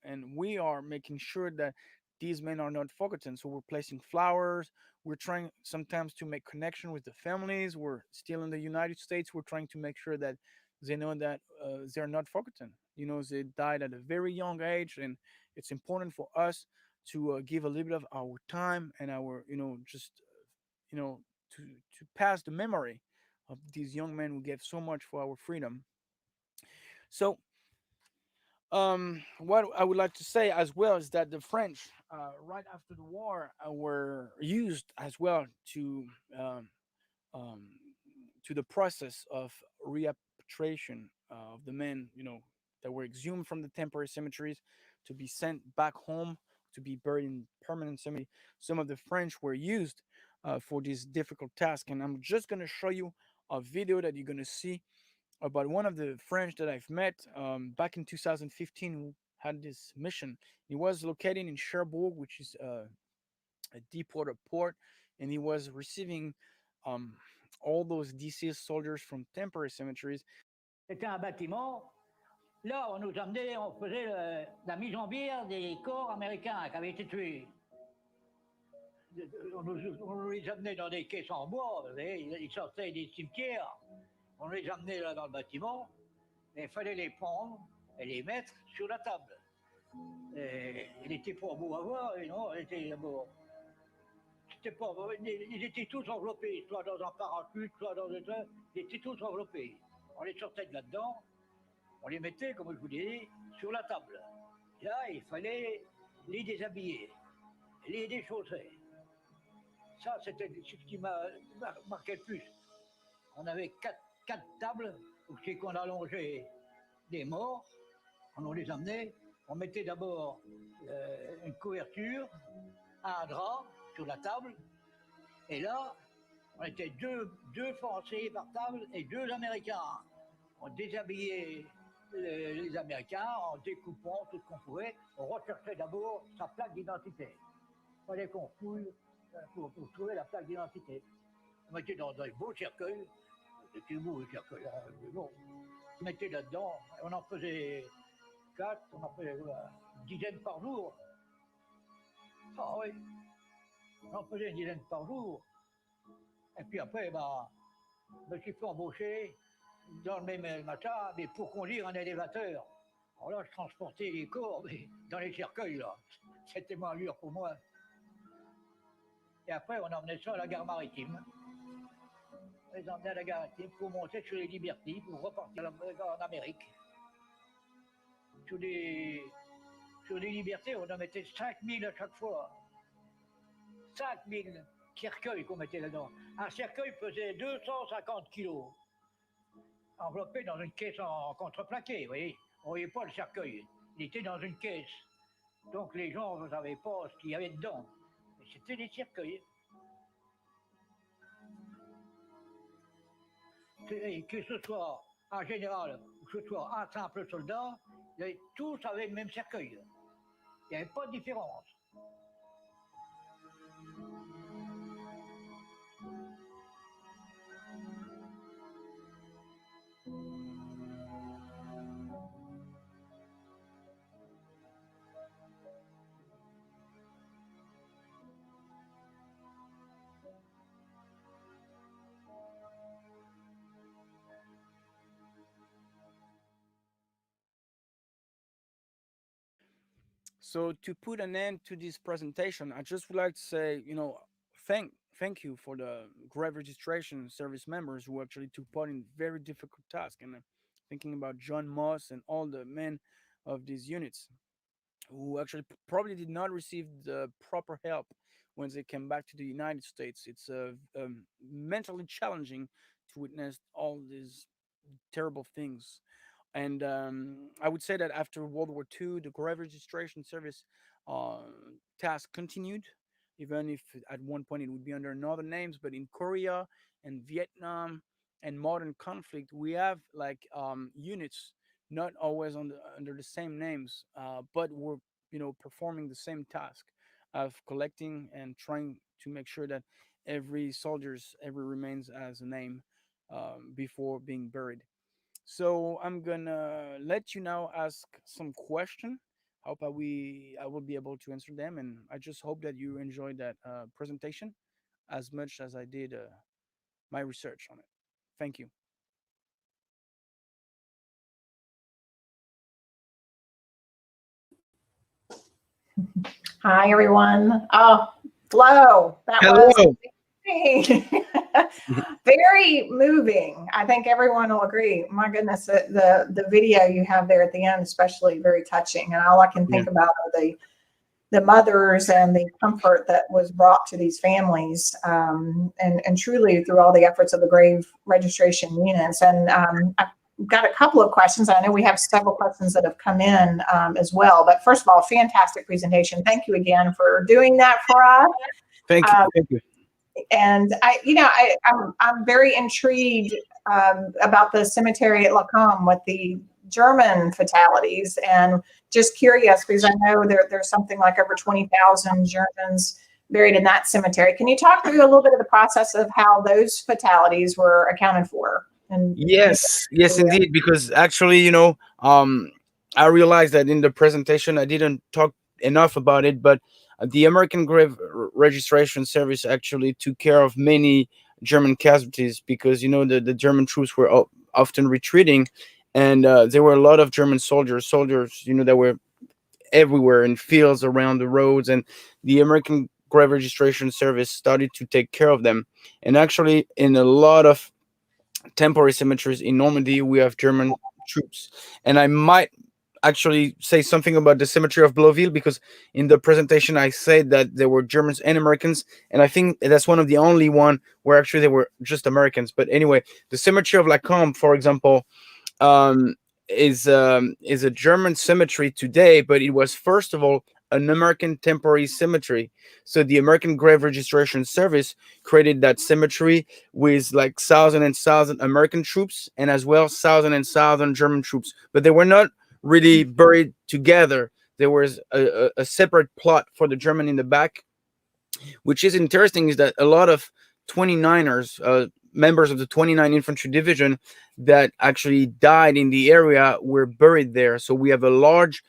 and we are making sure that these men are not forgotten. So we're placing flowers. We're trying sometimes to make connection with the families. We're still in the United States. We're trying to make sure that they know that they're not forgotten. They died at a very young age, and it's important for us to give a little bit of our time and our, just you know, to pass the memory of these young men who gave so much for our freedom. So What I would like to say as well is that the French, right after the war, were used as well um, um, to the process of repatriation of the men, that were exhumed from the temporary cemeteries to be sent back home to be buried in permanent cemetery. Some of the French were used for this difficult task, and I'm just gonna show you a video that you're gonna see about one of the French that I've met back in 2015 who had this mission. He was located in Cherbourg, which is a deep water port, and he was receiving um, all those deceased soldiers from temporary cemeteries. C'était un bâtiment. Là, on nous amenait, on faisait la mise en bière des corps américains qui avaient été tués. On nous les amenait dans des caisses en bois, vous voyez, ils sortaient des cimetières. On les amenait là dans le bâtiment, et il fallait les prendre et les mettre sur la table. Et il était pas beau à voir, et non, il était beau. C'était pas beau, ils étaient tous enveloppés, soit dans un parachute, soit dans un truc, ils étaient tous enveloppés. On les sortait de là-dedans, on les mettait, comme je vous dis, sur la table. Et là, il fallait les déshabiller, les déchausser. Ça, c'était ce qui m'a marqué le plus. On avait quatre tables où c'est qu'on allongeait des morts, on nous les amenait, on mettait d'abord une couverture, un drap sur la table, et là, on était deux Français par table et deux Américains. On déshabillait les Américains en découpant tout ce qu'on pouvait. On recherchait d'abord sa plaque d'identité. Il fallait qu'on fouille pour trouver la plaque d'identité. On mettait dans un beau cercueil. C'était beau le cercueil. Bon. On mettait là-dedans. On en faisait 4, on en faisait une dizaine par jour. Ah oui. On en faisait une dizaine par jour. Et puis après, je me suis fait embaucher dans le même matin, mais pour conduire un élévateur. Alors là, je transportais les corps dans les cercueils, là. C'était moins dur pour moi. Et après, on emmenait ça à la gare maritime. On les emmenait à la gare maritime pour monter sur les Liberties, pour repartir en Amérique. Sur les Libertés, on en mettait 5000 à chaque fois. 5000 cercueils qu'on mettait là-dedans. Un cercueil pesait 250 kilos. Enveloppé dans une caisse en contreplaqué, vous voyez. On ne voyait pas le cercueil. Il était dans une caisse. Donc les gens ne savaient pas ce qu'il y avait dedans. Mais c'était des cercueils. Que ce soit un général ou que ce soit un simple soldat, tous avaient le même cercueil. Il n'y avait pas de différence. So to put an end to this presentation, I just would like to say, thank you for the grave registration service members who actually took part in very difficult tasks. And thinking about John Moss and all the men of these units who actually probably did not receive the proper help when they came back to the United States. It's mentally challenging to witness all these terrible things. And I would say that after World War II, the grave registration service uh, task continued, even if at one point it would be under another names. But in Korea and Vietnam and modern conflict, we have like units not always under the same names, but we're performing the same task of collecting and trying to make sure that every remains as a name before being buried. So I'm gonna let you now ask some question. I will be able to answer them, and I just hope that you enjoyed that presentation as much as I did my research on it. Thank you. Hi, everyone. Oh, Flo, that was Hello. Very moving. I think everyone will agree. My goodness, the video you have there at the end, especially, very touching. And all I can think about are the mothers and the comfort that was brought to these families, and truly through all the efforts of the grave registration units. And I've got a couple of questions. I know we have several questions that have come in as well. But first of all, fantastic presentation. Thank you again for doing that for us. Thank you. Thank you. And I'm very intrigued about the cemetery at Lacombe with the German fatalities, and just curious because I know there's something like over 20,000 Germans buried in that cemetery. Can you talk through a little bit of the process of how those fatalities were accounted for? And Yes, indeed. Because actually, I realized that in the presentation I didn't talk enough about it, but the American Grave Registration Service actually took care of many German casualties because the German troops were often retreating, and there were a lot of German soldiers that were everywhere in fields around the roads, and the American Grave Registration Service started to take care of them. And actually, in a lot of temporary cemeteries in Normandy, we have German troops. And I might actually say something about the cemetery of Bleauville, because in the presentation I said that there were Germans and Americans, and I think that's one of the only one where actually they were just Americans. But anyway, the cemetery of Lacombe, for example, is a German cemetery today, but it was first of all an American temporary cemetery. So the American Grave Registration Service created that cemetery with like thousand and thousand American troops, and as well thousand and thousand German troops. But they were not really buried together. There was a separate plot for the German in the back. Which is interesting is that a lot of 29ers, members of the 29 Infantry Division that actually died in the area were buried there. So we have a large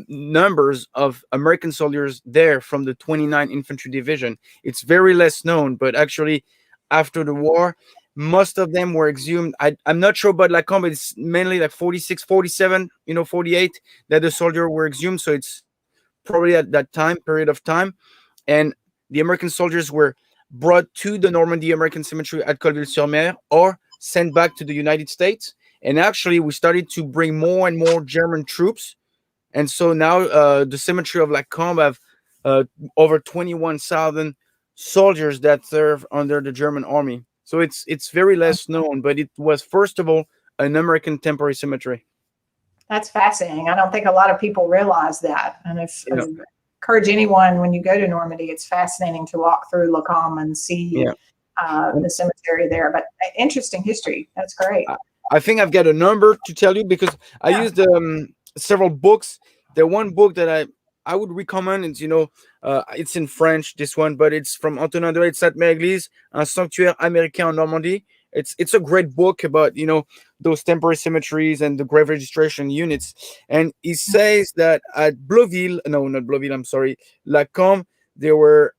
numbers of American soldiers there from the 29 Infantry Division. It's very less known, but actually after the war, most of them were exhumed. I'm not sure about Lacombe, but it's mainly like 46, 47, 48 that the soldier were exhumed. So it's probably at that period of time. And the American soldiers were brought to the Normandy American Cemetery at Colville-sur-Mer or sent back to the United States. And actually, we started to bring more and more German troops. And so now the cemetery of Lacombe have over 21,000 soldiers that serve under the German army. So it's very less known, but it was, first of all, an American temporary cemetery. That's fascinating. I don't think a lot of people realize that. And encourage anyone, when you go to Normandy, it's fascinating to walk through Lacombe and see the cemetery there. But interesting history. That's great. I think I've got a number to tell you because I used several books. The one book that I would recommend is, it's in French, this one, but it's from Antonin de Sainte-Mère-Église, Un sanctuaire américain en Normandie. It's a great book about, those temporary cemeteries and the grave registration units. And he says that at Bleauville, no, not Bleauville, I'm sorry, Lacombe, there were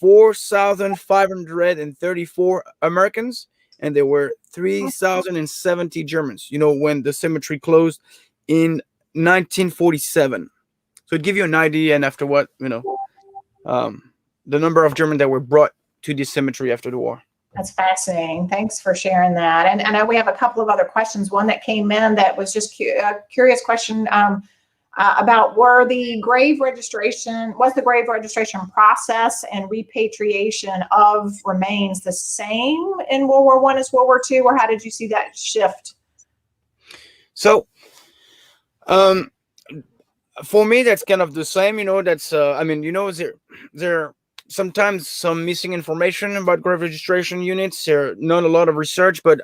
4,534 Americans, and there were 3,070 Germans, when the cemetery closed in 1947. So it gives you an idea, and after what, the number of Germans that were brought to this cemetery after the war. That's fascinating. Thanks for sharing that. And I know we have a couple of other questions. One that came in that was just a curious question about was the grave registration process and repatriation of remains the same in World War I as World War II, or how did you see that shift? So, for me, that's kind of the same. That's there sometimes some missing information about grave registration units. There not a lot of research, but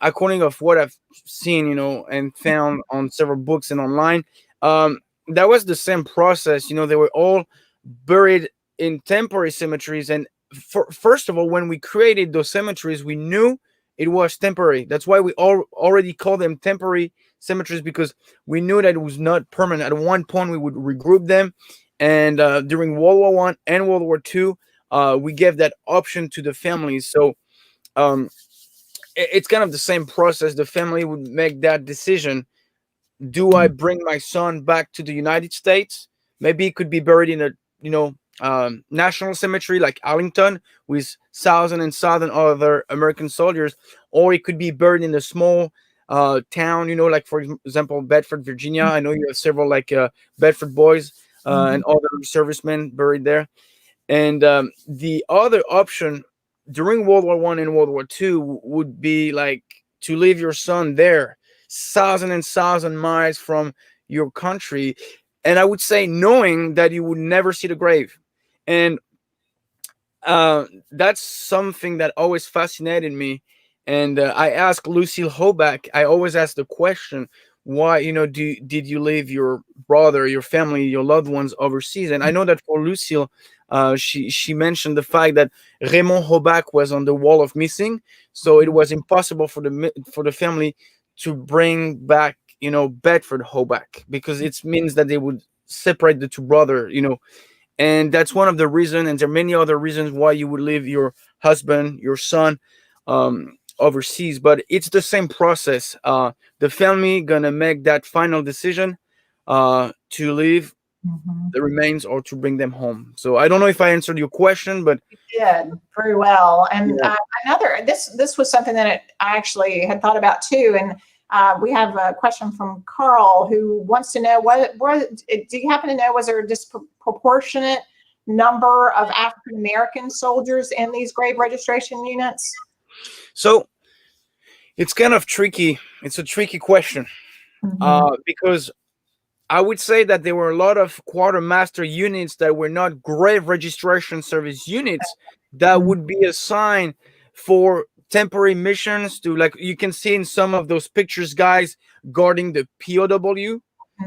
according of what I've seen, and found on several books and online, that was the same process. They were all buried in temporary cemeteries. And first of all, when we created those cemeteries, we knew it was temporary. That's why we already call them temporary cemeteries, because we knew that it was not permanent. At one point, we would regroup them. And during World War I and World War II, we gave that option to the families. So it's kind of the same process. The family would make that decision. Do I bring my son back to the United States? Maybe he could be buried in a national cemetery like Arlington with thousand and thousand other American soldiers, or it could be buried in a small town, like for example Bedford, Virginia. I know you have several like Bedford boys and other servicemen buried there. And the other option during World War One and World War Two would be like to leave your son there, thousand and thousand miles from your country, and I would say knowing that you would never see the grave. And that's something that always fascinated me. And I asked Lucille Hoback. I always ask the question, why, did you leave your brother, your family, your loved ones overseas? And I know that for Lucille, she mentioned the fact that Raymond Hoback was on the wall of missing, so it was impossible for the family to bring back, Bedford Hoback, because it means that they would separate the two brothers, and that's one of the reasons, and there are many other reasons why you would leave your husband, your son, overseas. But it's the same process. The family gonna make that final decision to leave the remains or to bring them home. So I don't know if I answered your question, but you did very well. And this was something that I actually had thought about too. And we have a question from Carl who wants to know what do you happen to know, was there a disproportionate number of African American soldiers in these grave registration units? So it's kind of tricky. It's a tricky question because I would say that there were a lot of quartermaster units that were not grave registration service units that would be assigned for temporary missions to, like you can see in some of those pictures, guys guarding the POW,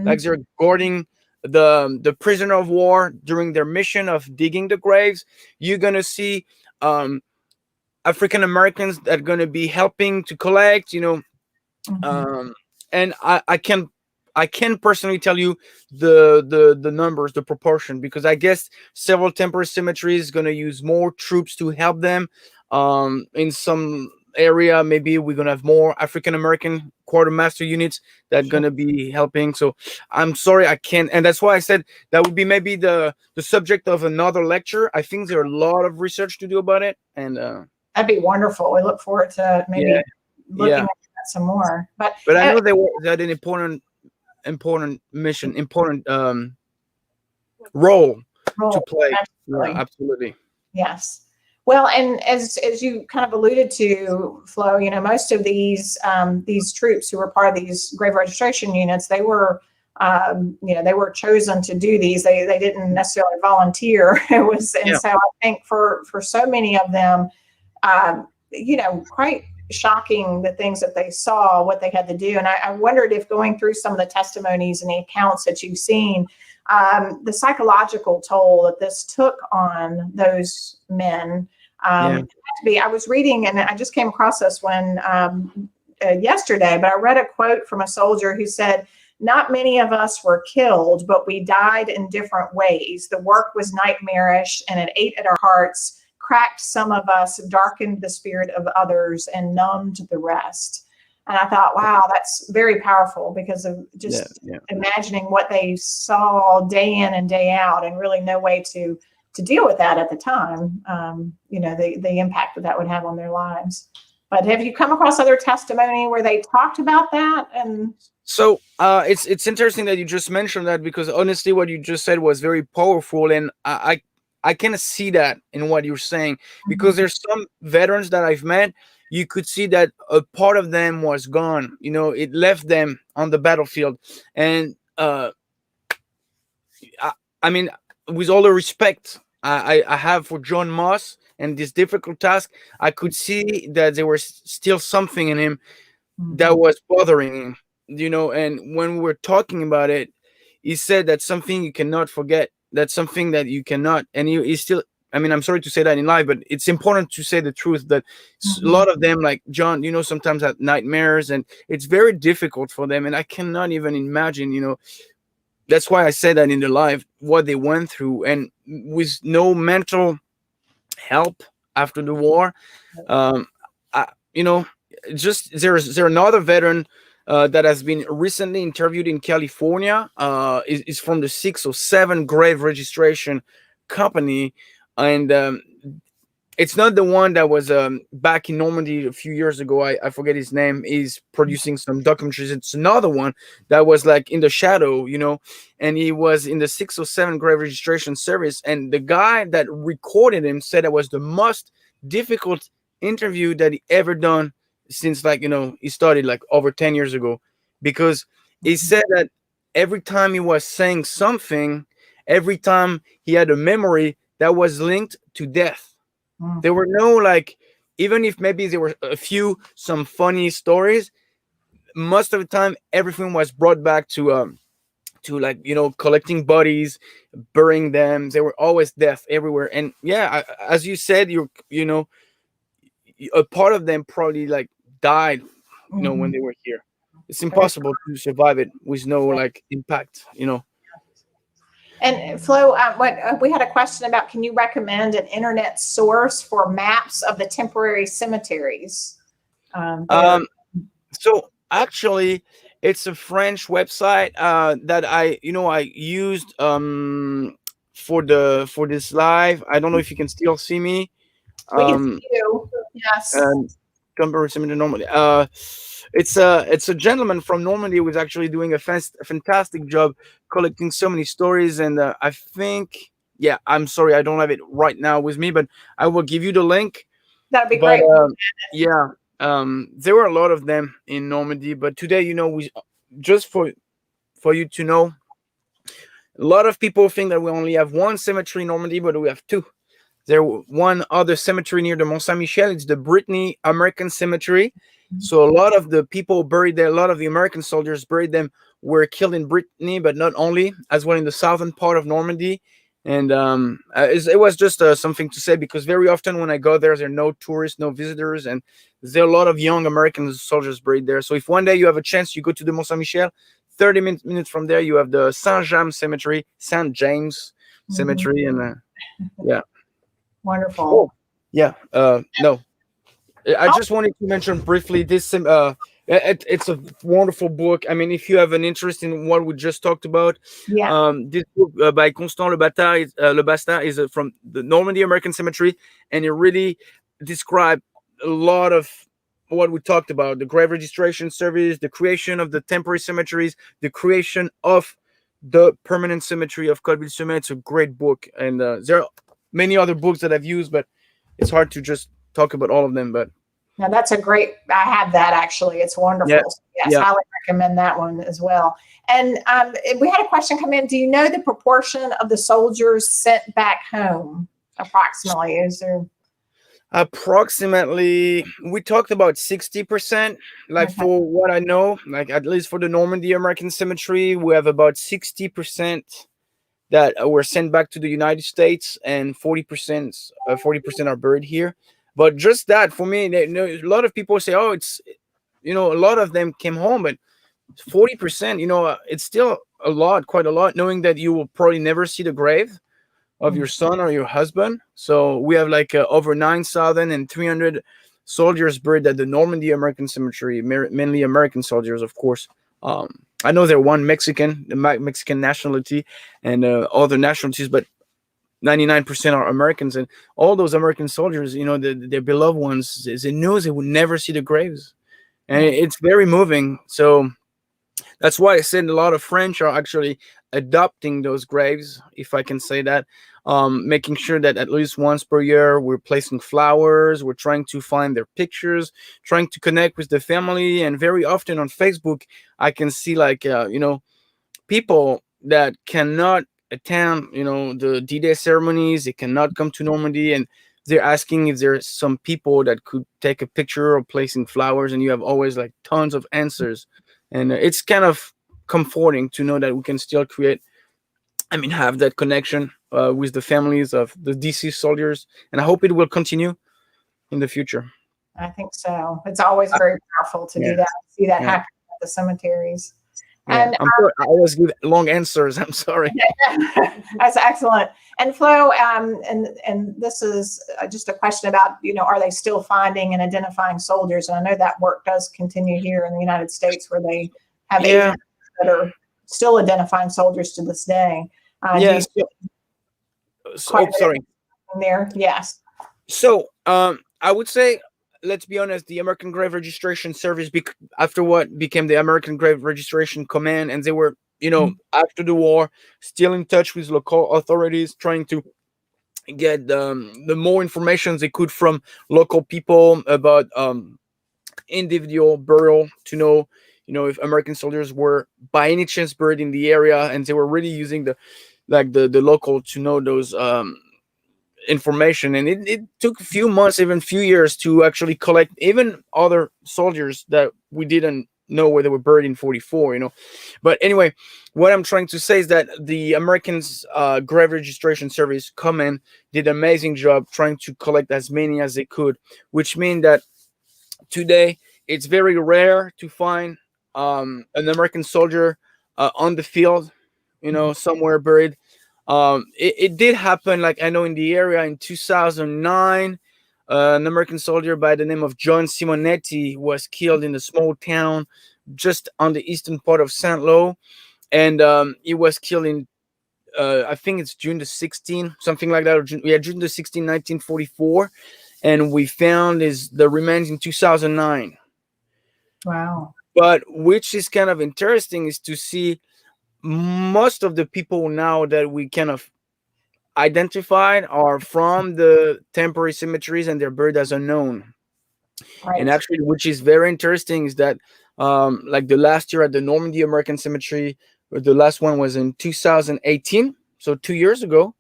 like they're guarding the prisoner of war during their mission of digging the graves. You're gonna see African Americans that are gonna be helping to collect, and I can personally tell you the numbers, the proportion, because I guess several temporary cemeteries going to use more troops to help them. In some area, maybe we're going to have more African American quartermaster units that are going to be helping. So I'm sorry, I can't. And that's why I said that would be maybe the subject of another lecture. I think there are a lot of research to do about it. And that'd be wonderful. We look forward to maybe looking at that some more. But I know they had an important mission, important role to play. Absolutely. Yeah, absolutely. Yes. Well, and as you kind of alluded to, Flo, most of these troops who were part of these grave registration units, they were they were chosen to do these. They didn't necessarily volunteer. It was, and so I think for so many of them, quite shocking the things that they saw, what they had to do. And I wondered if, going through some of the testimonies and the accounts that you've seen, the psychological toll that this took on those men. I was reading, and I just came across this one yesterday, but I read a quote from a soldier who said, "Not many of us were killed, but we died in different ways. The work was nightmarish, and it ate at our hearts, cracked some of us, darkened the spirit of others, and numbed the rest." And I thought, wow, that's very powerful, because of just imagining what they saw day in and day out, and really no way to deal with that at the time. The impact that would have on their lives. But have you come across other testimony where they talked about that? And so it's interesting that you just mentioned that, because honestly, what you just said was very powerful, and I can see that in what you're saying, because there's some veterans that I've met, you could see that a part of them was gone. It left them on the battlefield. And I mean, with all the respect I have for John Moss and this difficult task, I could see that there was still something in him that was bothering him, and when we were talking about it, he said that's something you cannot forget. That's something that you cannot, and he still, I mean, I'm sorry to say that in live, but it's important to say the truth that a lot of them, like John, sometimes have nightmares, and it's very difficult for them. And I cannot even imagine, that's why I said that in the live, what they went through, and with no mental help after the war. There's another veteran that has been recently interviewed in California. Is from the 6 or 7 grave registration company, and it's not the one that was back in Normandy a few years ago. I forget his name. He's producing some documentaries. It's another one that was like in the shadow, and he was in the 607 grave registration service. And the guy that recorded him said it was the most difficult interview that he ever done since, like, he started like over 10 years ago, because he said that every time he was saying something, every time he had a memory that was linked to death. There were no, like, even if maybe there were some funny stories, most of the time everything was brought back to like, collecting bodies, burying them. There were always death everywhere. And yeah, as you said, a part of them probably like died, when they were here. It's impossible to survive it with no like impact. And Flo, we had a question about, can you recommend an internet source for maps of the temporary cemeteries? So actually, it's a French website that I used for this live. I don't know if you can still see me. We can see you. Yes. Temporary cemetery Normandy. It's a gentleman from Normandy who was actually doing a fantastic job collecting so many stories, and I think, yeah, I'm sorry, I don't have it right now with me, but I will give you the link. That'd be great. Yeah, there were a lot of them in Normandy, but today, we just for you to know, a lot of people think that we only have one cemetery in Normandy, but we have two. There one other cemetery near the Mont Saint Michel. It's the Brittany American Cemetery. So a lot of the people buried there, a lot of the American soldiers buried them, were killed in Brittany, but not only, as well in the southern part of Normandy. And it was just something to say, because very often when I go there are no tourists, no visitors, and there are a lot of young American soldiers buried there. So if one day you have a chance, you go to the Mont Saint Michel, 30 minutes from there, you have the Saint James Cemetery, and yeah. Wonderful. Oh, yeah. No, I just wanted to mention briefly this. It's a wonderful book. I mean, if you have an interest in what we just talked about, this book by Constant Lebastard is from the Normandy American Cemetery, and it really describes a lot of what we talked about: the grave registration service, the creation of the temporary cemeteries, the creation of the permanent cemetery of Colville-sur-Mer. It's a great book, and there are many other books that I've used, but it's hard to just talk about all of them. But now that's a great, I have that actually. It's wonderful. Yeah. Yes, Yeah. highly recommend that one as well. And we had a question come in. Do you know the proportion of the soldiers sent back home approximately? Is there? Approximately, we talked about 60%. Like, Okay. for what I know, like at least for the Normandy American Cemetery, we have about 60% that were sent back to the United States, and 40% are buried here. But just that, for me, a lot of people say, oh, it's, a lot of them came home, but 40%, it's still a lot, quite a lot, knowing that you will probably never see the grave of your son or your husband. So we have like over 9,300 soldiers buried at the Normandy American Cemetery, mainly American soldiers, of course. I know they're one Mexican, the Mexican nationality, and other nationalities, but 99% are Americans. And all those American soldiers, their beloved ones, they knew they would never see the graves. And it's very moving. So that's why I said a lot of French are actually adopting those graves, if I can say that, making sure that at least once per year we're placing flowers, we're trying to find their pictures, trying to connect with the family. And very often on Facebook, I can see like, people that cannot attend, the D-Day ceremonies, they cannot come to Normandy, and they're asking if there's some people that could take a picture or placing flowers, and you have always like tons of answers. And it's kind of comforting to know that we can still have that connection with the families of the deceased soldiers. And I hope it will continue in the future. I think so. It's always very powerful to do that, see that happen at the cemeteries. Yeah, And I'm sorry, I always give long answers. I'm sorry. that's excellent. And Flo, and this is just a question about, are they still finding and identifying soldiers? And I know that work does continue here in the United States, where they have agents that are still identifying soldiers to this day. Yes. quite a bit sorry. in there. Yes. So, I would say, let's be honest, the American Grave Registration Service, after what became the American Grave Registration Command, and they were, after the war, still in touch with local authorities, trying to get the more information they could from local people about individual burial, to know, if American soldiers were by any chance buried in the area, and they were really using the local to know those information. And it took a few months, even few years, to actually collect even other soldiers that we didn't know where they were buried in 44. But anyway, what I'm trying to say is that the Americans Grave Registration Service Command did an amazing job trying to collect as many as they could, which means that today it's very rare to find an American soldier on the field, somewhere buried. It did happen, like I know in the area in 2009, an American soldier by the name of John Simonetti was killed in a small town just on the eastern part of St. Lo, and he was killed in I think it's June the 16th, something like that. Or June the 16th, 1944, and we found the remains in 2009. Wow. But which is kind of interesting is to see most of the people now that we kind of identified are from the temporary cemeteries, and they're buried as unknown. Right. And actually, which is very interesting, is that like the last year at the Normandy American Cemetery, the last one was in 2018, so 2 years ago,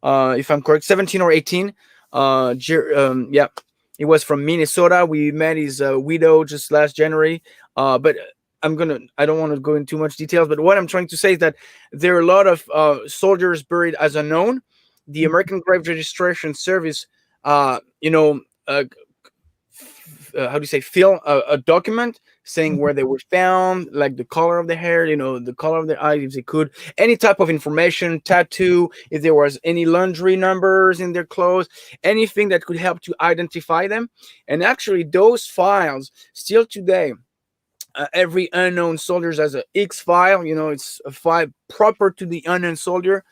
if I'm correct, 17 or 18. Yeah, he was from Minnesota. We met his widow just last January. But I don't want to go into too much details, but what I'm trying to say is that there are a lot of soldiers buried as unknown. The American Grave Registration Service, how do you say, fill a document saying where they were found, like the color of the hair, the color of their eyes, if they could, any type of information, tattoo, if there was any laundry numbers in their clothes, anything that could help to identify them. And actually, those files still today, every unknown soldier has a X file. It's a file proper to the unknown soldier,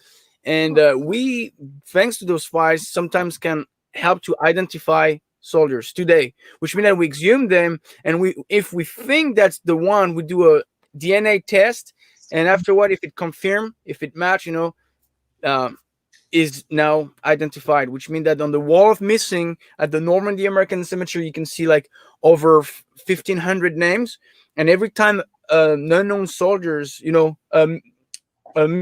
and we, thanks to those files, sometimes can help to identify soldiers today, which means that we exhume them, and if we think that's the one, we do a DNA test, and afterward, if it confirm, if it match, is now identified, which means that on the wall of missing at the Normandy American Cemetery, you can see like over 1,500 names, and every time an unknown soldiers,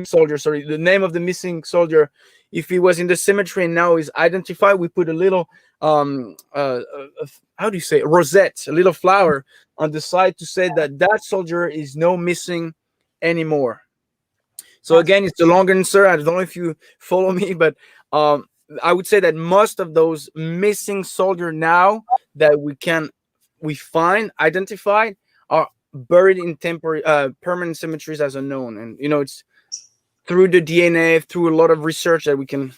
soldier, sorry, the name of the missing soldier, if he was in the cemetery and now is identified, we put a little how do you say, rosette, a little flower on the side to say that soldier is no missing anymore. So again, it's a long answer. I don't know if you follow me, but I would say that most of those missing soldiers now that we find identified are buried in temporary permanent cemeteries as unknown. And it's through the DNA, through a lot of research, that we can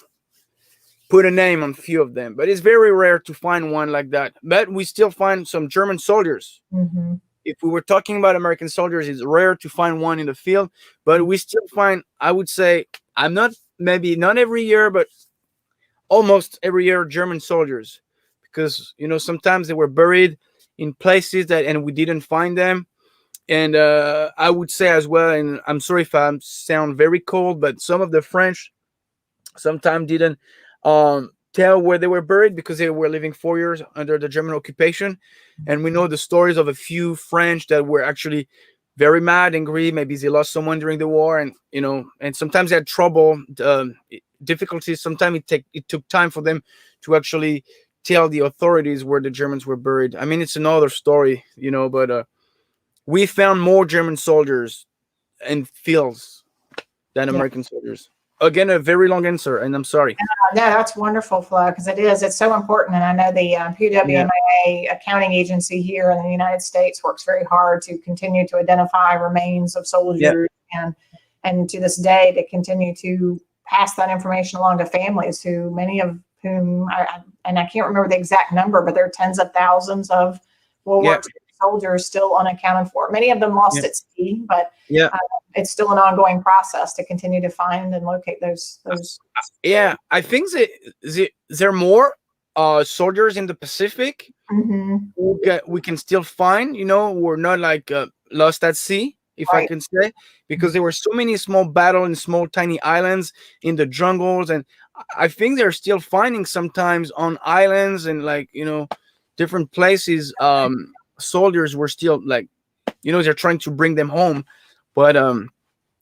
put a name on a few of them. But it's very rare to find one like that. But we still find some German soldiers. Mm-hmm. If we were talking about American soldiers, it's rare to find one in the field, but we still find, I would say, maybe not every year, but almost every year, German soldiers, because sometimes they were buried in places and we didn't find them. And I would say as well, and I'm sorry if I sound very cold, but some of the French sometimes didn't tell where they were buried because they were living 4 years under the German occupation. And we know the stories of a few French that were actually very mad, angry. Maybe they lost someone during the war, and and sometimes they had trouble, difficulties. Sometimes it took time for them to actually tell the authorities where the Germans were buried. I mean, it's another story, but we found more German soldiers in fields than American soldiers. Again, a very long answer, and I'm sorry. No, that's wonderful, Flo, because it's so important. And I know the PWMIA accounting agency here in the United States works very hard to continue to identify remains of soldiers, and to this day to continue to pass that information along to families, who many of whom I can't remember the exact number, but there are tens of thousands of World War II soldiers still unaccounted for. Many of them lost at sea, but Yeah. It's still an ongoing process to continue to find and locate those. Yeah, I think there are more soldiers in the Pacific Mhm. we can still find. We're not like lost at sea, if I Right. can say, because there were so many small battles in small tiny islands in the jungles, and I think they're still finding sometimes on islands and like different places. Soldiers were still like they're trying to bring them home, but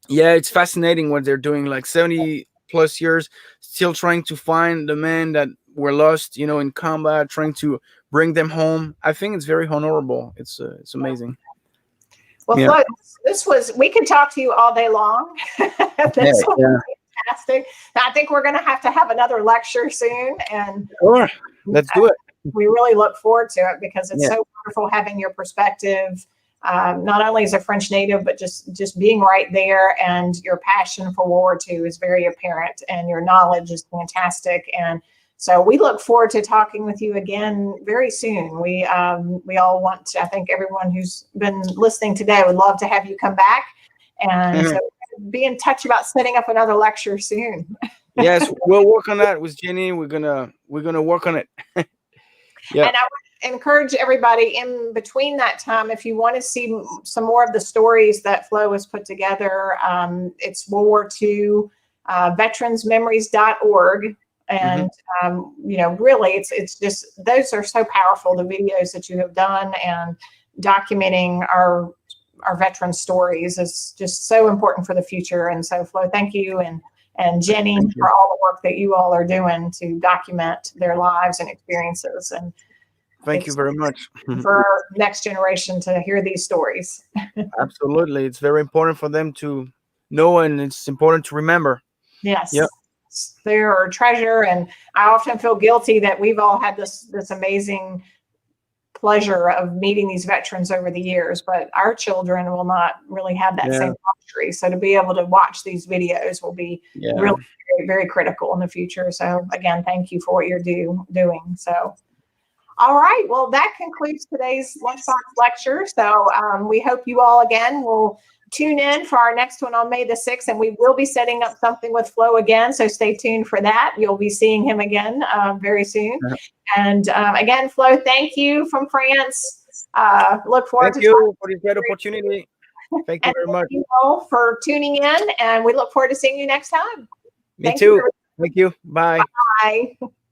yeah, it's fascinating what they're doing. Like 70 plus years, still trying to find the men that were lost, in combat, trying to bring them home. I think it's very honorable. It's amazing. Well, Yeah. Flo, we could talk to you all day long. This was fantastic. I think we're going to have another lecture soon. And Sure. Let's do it. We really look forward to it because it's so wonderful having your perspective, not only as a French native, but just being right there, and your passion for World War II is very apparent, and your knowledge is fantastic. And so we look forward to talking with you again very soon. We all want to, I think everyone who's been listening today would love to have you come back. And so be in touch about setting up another lecture soon. Yes, we'll work on that with Jenny. We're gonna work on it. Yeah. And I would encourage everybody in between that time, if you want to see some more of the stories that Flo has put together, it's World War II, veteransmemories.org. And, really, it's just, those are so powerful, the videos that you have done, and documenting our veteran stories is just so important for the future. And so, Flo, thank you. And Jenny, for all the work that you all are doing to document their lives and experiences. And thank you very much. For our next generation to hear these stories. Absolutely. It's very important for them to know, and it's important to remember. Yes. Yep. They're a treasure. And I often feel guilty that we've all had this amazing pleasure of meeting these veterans over the years, but our children will not really have that same luxury. So to be able to watch these videos will be really very, very critical in the future. So again, thank you for what you're doing. So, all right. Well, that concludes today's Lunchbox lecture. So we hope you all again will tune in for our next one on May the 6th, and we will be setting up something with Flo again. So stay tuned for that. You'll be seeing him again very soon. And again, Flo, thank you from France. Look forward to you for this great opportunity. Thank you very much. Thank you all for tuning in, and we look forward to seeing you next time. Me too. Thank you. Bye. Bye.